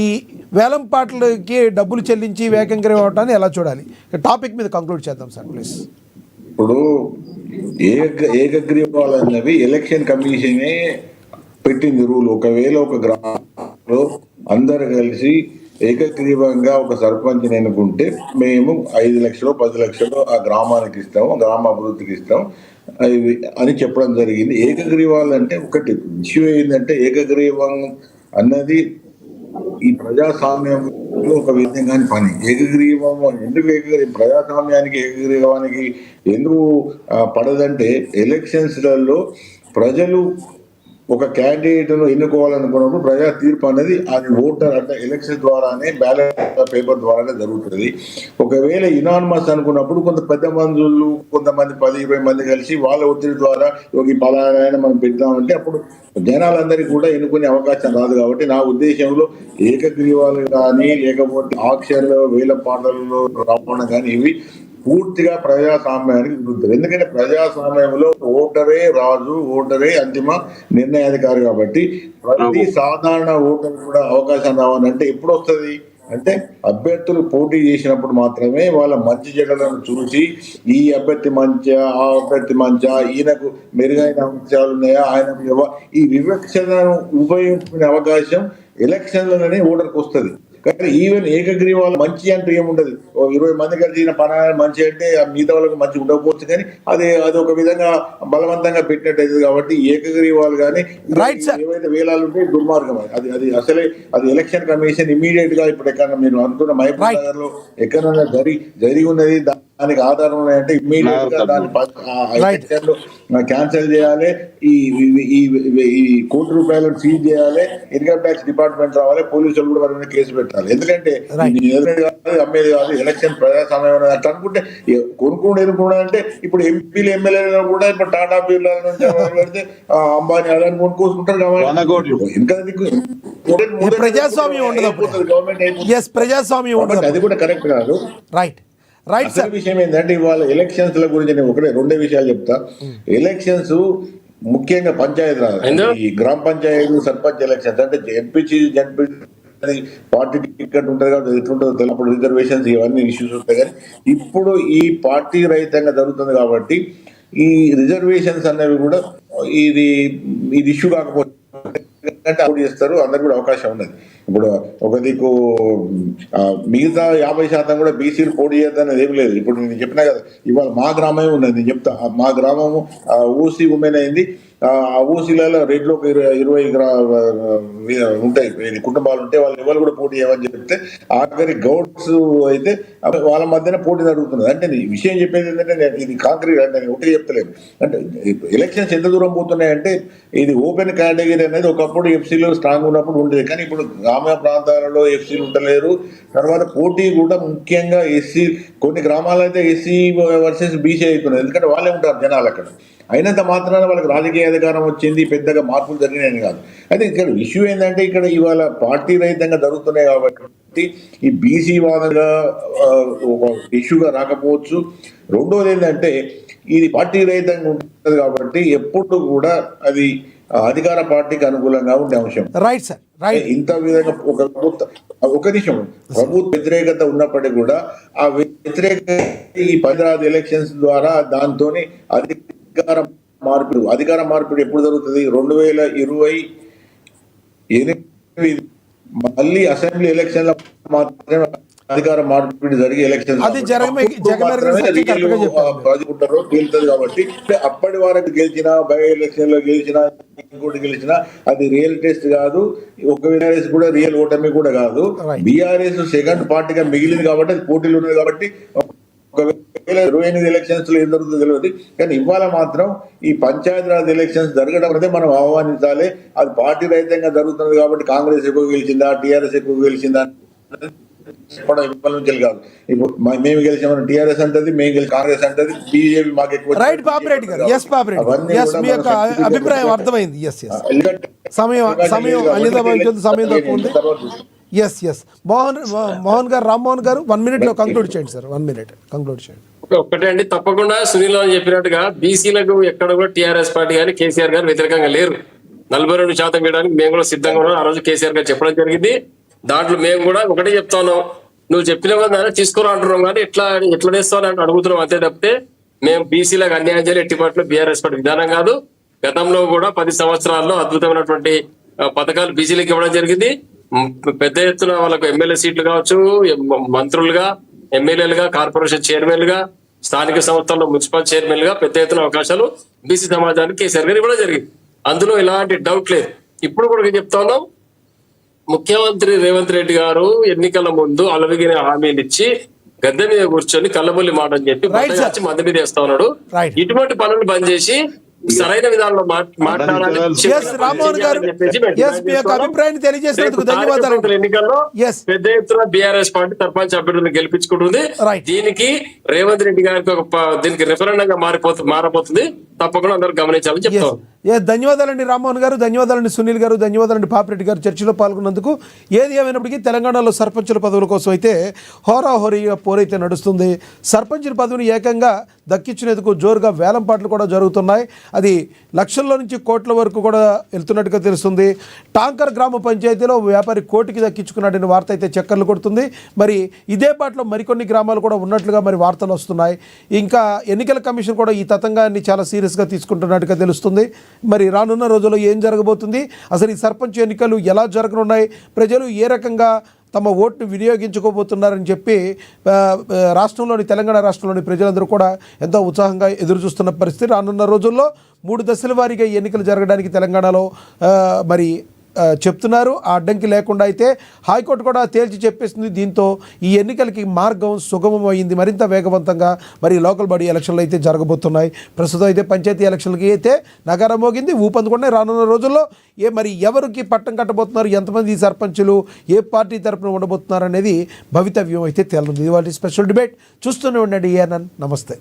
వేలం పాటలకి డబ్బులు చెల్లించి ఏకగ్రీవం అవడాన్ని ఎలా చూడాలి? టాపిక్ మీద కంక్లూడ్ చేద్దాం సార్ ప్లీజ్. ఇప్పుడు ఏకగ్రీవాలు అన్నవి ఎలక్షన్ కమిషనే పెట్టింది రూల్. ఒకవేళ ఒక గ్రామంలో అందరు కలిసి ఏకగ్రీవంగా ఒక సర్పంచ్ ఎన్నుకుంటే మేము 5 లక్షలు 10 లక్షలు ఆ గ్రామానికి ఇస్తాము, గ్రామ అభివృద్ధికి ఇస్తాం అని చెప్పడం జరిగింది. ఏకగ్రీవాలు అంటే ఒకటి ఇష్యూ ఏంటంటే ఏకగ్రీవం అన్నది ఈ ప్రజాస్వామ్యంలో ఒక విధంగా పని. ఏకగ్రీవం ఎందుకు ప్రజాస్వామ్యానికి ఏకగ్రీవానికి ఎందుకు పడదంటే ఎలక్షన్స్లలో ప్రజలు ఒక క్యాండిడేట్ను ఎన్నుకోవాలనుకున్నప్పుడు ప్రజా తీర్పు అనేది అది ఓటర్ అంటే ఎలక్షన్ ద్వారానే బ్యాలెట్ పేపర్ ద్వారానే జరుగుతుంది. ఒకవేళ యునానిమస్ అనుకున్నప్పుడు కొంత పెద్ద మందులు కొంతమంది 10-20 మంది కలిసి వాళ్ళ ఒత్తిడి ద్వారా ఈ పలానా మనం పెడతామంటే అప్పుడు జనాలందరికీ కూడా ఎన్నుకునే అవకాశం రాదు. కాబట్టి నా ఉద్దేశంలో ఏకగ్రీవాలు కానీ లేకపోతే ఆక్షన్లు వేల పాటలలో రావడం కానీ ఇవి పూర్తిగా ప్రజాస్వామ్యానికి విరుద్ధం. ఎందుకంటే ప్రజాస్వామ్యంలో ఓటరే రాజు, ఓటరే అంతిమ నిర్ణయాధికారి. కాబట్టి ప్రతి సాధారణ ఓటర్ కూడా అవకాశం రావాలంటే ఎప్పుడు వస్తుంది అంటే అభ్యర్థులు పోటీ చేసినప్పుడు మాత్రమే వాళ్ళ మంచి చెడులను చూసి ఈ అభ్యర్థి మంచా, ఆ అభ్యర్థి మంచా, ఈయనకు మెరుగైన అంశాలు ఉన్నాయా, ఆయన ఈ వివక్షను ఉపయోగించుకునే అవకాశం ఎలక్షన్లలోనే ఓటర్కి వస్తుంది. కానీ ఈవెన్ ఏకగ్రీవాలు మంచి అంటూ ఏముండదు. 20 మంది కలిసిన పని మంచి అంటే ఆ మిగతా వాళ్ళకి మంచి ఉండకపోవచ్చు, కానీ అది ఒక విధంగా బలవంతంగా పెట్టినట్టు కాబట్టి ఏకగ్రీవాలు కానీ Right, sir. ఏవైతే వేలాలు ఉంటే దుర్మార్గం అది అసలే అది ఎలక్షన్ కమిషన్ ఇమీడియట్ గా ఇప్పుడు ఎక్కడ మీరు అనుకున్న మహబూబ్ Right. నగర్ లో ఎక్కడైనా జరిగి ఉన్నది దానికి ఆధారం ఉన్నాయంటే ఇమీడియట్ గా దాన్ని Right. క్యాన్సిల్ చేయాలి, ఈ కోటి రూపాయలను సీజ్ చేయాలి, ఇన్కమ్ ట్యాక్స్ డిపార్ట్మెంట్ రావాలి, పోలీసులు కూడా వారి మీద కేసు పెట్టాలి. ఎందుకంటే Right. ఇది ఎదురేది కాదు, అమ్మేది కాదు, ఎలక్షన్ ప్రజాస్వామ్యం అనేది అట్లా అనుకుంటే కొనుక్కోవడం అంటే ఇప్పుడు ఎంపీలు ఎమ్మెల్యేలు కూడా ఇప్పుడు టాటా బిర్లా నుంచి పెడితే అంబానీ అదని కొనుక్కోసుకుంటారు 100 కోట్లు. ఇంకా దిక్కు ఈ ప్రజాస్వామ్యం ఉండదు అప్పుడు. గవర్నమెంట్ అయిపోతుంది. ఎస్, ప్రజాస్వామ్యం కాబట్టి ఉండదు. అది కూడా కరెక్ట్ కాదు. రైట్ రైట్ అసలు సార్. విషయం ఏంటంటే ఇవాళ ఎలక్షన్స్ ల గురించి నేను రెండే విషయాలు చెప్తా. ఎలక్షన్స్ ముఖ్యంగా పంచాయతీ ఎందుకు? ఈ గ్రామ పంచాయతీ సర్పంచ్ ఎలక్షన్స్ అంటే ఎంపీసీ జడ్పీ పార్టీ టికెట్ ఉంటుంది కాబట్టి ఎట్లుంటుందో తెలియదు, అప్పుడు రిజర్వేషన్స్ ఇవన్నీ ఇష్యూస్ ఉంటాయి. కానీ ఇప్పుడు ఈ పార్టీ రహితంగా జరుగుతుంది కాబట్టి ఈ రిజర్వేషన్స్ అనేవి కూడా ఇది ఇష్యూ కాకపోతే అవుట్ చేస్తారు, అందరికి కూడా అవకాశం ఉన్నది. ఇప్పుడు ఒక దిక్కు మిగతా 50% కూడా బీసీలు పోటీ చేద్దాఅనేది ఏమి లేదు. ఇప్పుడు నేను చెప్పినా కదా, ఇవాళ మా గ్రామమే ఉన్నది, నేను చెప్తా. మా గ్రామము ఓసీ ఉమెన్ అయింది. ఆ ఓసీలలో రెడ్లో ఒక 20 ఉంటాయి కుటుంబాలు ఉంటే వాళ్ళు ఎవరు కూడా పోటీ చేయమని చెప్తే ఆఖరి గౌడ్స్ అయితే వాళ్ళ మధ్యన పోటీ జరుగుతున్నది. అంటే ఈ విషయం చెప్పేది ఏంటంటే ఇది కాంక్రీట్ అంటే నేను ఒకటి చెప్తలేను. అంటే ఎలక్షన్స్ ఎంత దూరం పోతున్నాయంటే ఇది ఓపెన్ కేటగిరీ అనేది ఒకప్పుడు ఎఫ్సీలో స్ట్రాంగ్ ఉన్నప్పుడు ఉండేది, కానీ ఇప్పుడు గ్రామీణ ప్రాంతాలలో ఎఫ్సీలు ఉండలేరు. తర్వాత పోటీ కూడా ముఖ్యంగా ఎస్సీ, కొన్ని గ్రామాల్లో అయితే ఎస్సీ వర్సెస్ బీసీ అవుతున్నది, ఎందుకంటే వాళ్ళే ఉంటారు జనాలు అక్కడ. అయినంత మాత్రాన వాళ్ళకి రాజకీయ అధికారం వచ్చింది, పెద్దగా మార్పులు జరిగినాయని కాదు. అయితే ఇక్కడ ఇష్యూ ఏంటంటే ఇక్కడ ఇవాళ పార్టీ రహితంగా జరుగుతున్నాయి కాబట్టి ఈ బీసీ వాదంగా ఒక ఇష్యూగా రాకపోవచ్చు. రెండోది ఏంటంటే ఇది పార్టీ రహితంగా ఉంటుంది కాబట్టి ఎప్పుడు కూడా అది అధికార పార్టీకి అనుకూలంగా ఉండే అంశం. Right sir, right. ఇంత విధంగా ఒక నిమిషం ప్రభుత్వ వ్యతిరేకత ఉన్నప్పటికీ కూడా ఆ వ్యతిరేకత ఈ 16 ఎలక్షన్స్ ద్వారా దాంతో అధికార మార్పిడి ఎప్పుడు జరుగుతుంది? 2028 మళ్ళీ అసెంబ్లీ ఎలక్షన్ లో మాత్రమే అధికార మార్పిడి జరిగి ఎలక్షన్ తేలుతుంది. కాబట్టి అప్పటి వరకు గెలిచినా, బై ఎలక్షన్ లో గెలిచినా, ఇంకోటి గెలిచినా అది రియల్ టెస్ట్ కాదు. ఒక బీఆర్ఎస్ కూడా రియల్ ఓటమి కూడా కాదు. బీఆర్ఎస్ సెకండ్ పార్టీగా మిగిలింది కాబట్టి అది పోటీలు ఉన్నది కాబట్టి 2028 ఎలక్షన్స్ లో ఏం జరుగుతుందో తెలియదు. కానీ ఇవాళ మాత్రం ఈ పంచాయతీరాజ్ ఎలక్షన్స్ జరగడం అనేది మనం ఆహ్వానించాలి. అది పార్టీ రహితంగా జరుగుతుంది కాబట్టి కాంగ్రెస్ ఎక్కువ గెలిచిందా, టీఆర్ఎస్ ఎక్కువ గెలిచిందా నుంచి కాదు. ఇప్పుడు మేము గెలిచామని టీఆర్ఎస్ అంటది, మేము గెలిచి కాంగ్రెస్ అంటది, బీజేపీ మాకు ఎక్కువ. రైట్ పాపిరెడ్డి గారు. ఎస్ పాపిరెడ్డి గారు, మీ యొక్క అభిప్రాయం అర్థమైంది. ఎస్ ఎస్, సమయం సమయం తక్కువ ఉంది. ఎస్ ఎస్, మోహన్ గారు, రామ్మోహన్ గారు 1 minute లో కంక్లూడ్ చేయండి సార్. 1 minute కంక్లూడ్ చేయండి. ఒక్కటే అండి, తప్పకుండా సునీల్ అని చెప్పినట్టుగా బీసీలకు ఎక్కడ కూడా టీఆర్ఎస్ పార్టీ కానీ కేసీఆర్ గారు వ్యతిరేకంగా లేరు. 42% వేయడానికి మేము కూడా సిద్ధంగా ఉన్నాం. ఆ రోజు కేసీఆర్ గారు చెప్పడం జరిగింది. దాంట్లో మేము కూడా ఒకటే చెప్తా ఉన్నాం, నువ్వు చెప్పిన కదా తీసుకురా అంటున్నాం, కానీ ఎట్లా చేస్తావు అంటే అడుగుతున్నాం, అంతే తప్పితే మేము బీసీలకు అన్యాయం చేయాలి ఎట్టి పట్ల బీఆర్ఎస్ పార్టీ విధానం కాదు. గతంలో కూడా 10 సంవత్సరాల్లో అద్భుతమైనటువంటి పథకాలు బీసీలకు ఇవ్వడం జరిగింది. పెద్ద ఎత్తున వాళ్ళకు ఎమ్మెల్యే సీట్లు కావచ్చు, మంత్రులుగా, ఎమ్మెల్యేలుగా, కార్పొరేషన్ చైర్మన్లుగా, స్థానిక సంస్థల్లో మున్సిపల్ చైర్మన్లుగా పెద్ద ఎత్తున అవకాశాలు బీసీ సమాజానికి కేసీఆర్ గారు ఇవ్వడం జరిగింది. అందులో ఎలాంటి డౌట్ లేదు. ఇప్పుడు కూడా చెప్తా ఉన్నాం, ముఖ్యమంత్రి రేవంత్ రెడ్డి గారు ఎన్నికల ముందు అలవిగిన హామీలు ఇచ్చి గద్దె మీద కూర్చొని కళ్ళబొల్లి మాట అని చెప్పి మంది మీద వేస్తా ఉన్నాడు. ఇటువంటి పనులు బంద్ చేసి సరైన విధానంలో మాట్లాడాలి. ఎన్నికల్లో పెద్ద ఎత్తున బీఆర్ఎస్ పార్టీ సర్పంచ్ అభ్యర్థులను గెలిపించుకుంటుంది. దీనికి రేవంత్ రెడ్డి గారికి దీనికి రిఫరెండంగా మారబోతుంది. తప్పకుండా అందరూ గమనించాలని చెప్తాం. ధన్యవాదాలండి రామ్మోహన్ గారు, ధన్యవాదాలండి సునీల్ గారు, ధన్యవాదాలండి పాపిరెడ్డి గారు చర్చలో పాల్గొన్నందుకు. ఏది ఏమైనప్పటికీ తెలంగాణలో సర్పంచుల పదవుల కోసం అయితే హోరాహోరీగా పోరైతే నడుస్తుంది. సర్పంచుల పదవిని ఏకంగా దక్కించినందుకు జోరుగా వేలంపాట్లు కూడా జరుగుతున్నాయి. అది లక్షల్లో నుంచి కోట్ల వరకు కూడా వెళ్తున్నట్టుగా తెలుస్తుంది. టాంకర్ గ్రామ పంచాయతీలో వ్యాపారి కోటికి దక్కించుకున్నాడని వార్త అయితే చక్కర్లు కొడుతుంది. మరి ఇదే పాటలో మరికొన్ని గ్రామాలు కూడా ఉన్నట్లుగా మరి వార్తలు వస్తున్నాయి. ఇంకా ఎన్నికల కమిషన్ కూడా ఈ తతంగాన్ని చాలా సీరియస్గా తీసుకుంటున్నట్టుగా తెలుస్తుంది. మరి రానున్న రోజుల్లో ఏం జరగబోతుంది, అసలు ఈ సర్పంచ్ ఎన్నికలు ఎలా జరగనున్నాయి, ప్రజలు ఏ రకంగా తమ ఓటును వినియోగించుకోబోతున్నారని చెప్పి తెలంగాణ రాష్ట్రంలోని ప్రజలందరూ కూడా ఎంతో ఉత్సాహంగా ఎదురు చూస్తున్న పరిస్థితి. రానున్న రోజుల్లో 3 దశల వారీగా ఎన్నికలు జరగడానికి తెలంగాణలో చెప్తున్నారు. ఆ అడ్డంకి లేకుండా అయితే హైకోర్టు కూడా తేల్చి చెప్పేస్తుంది. దీంతో ఈ ఎన్నికలకి మార్గం సుగమం అయింది, మరింత వేగవంతంగా లోకల్ బాడీ ఎలక్షన్లు అయితే జరగబోతున్నాయి. ప్రస్తుతం అయితే పంచాయతీ ఎలక్షన్లకి అయితే నగారం మోగింది, ఊపందుకుంటే రానున్న రోజుల్లో ఎవరికి పట్టం కట్టబోతున్నారు, ఎంతమంది సర్పంచులు ఏ పార్టీ తరపున ఉండబోతున్నారు అనేది భవితవ్యం అయితే తేలనుంది. ఇది వాటి స్పెషల్ డిబేట్. చూస్తూనే ఉండండి ఏఎన్ఎన్. నమస్తే.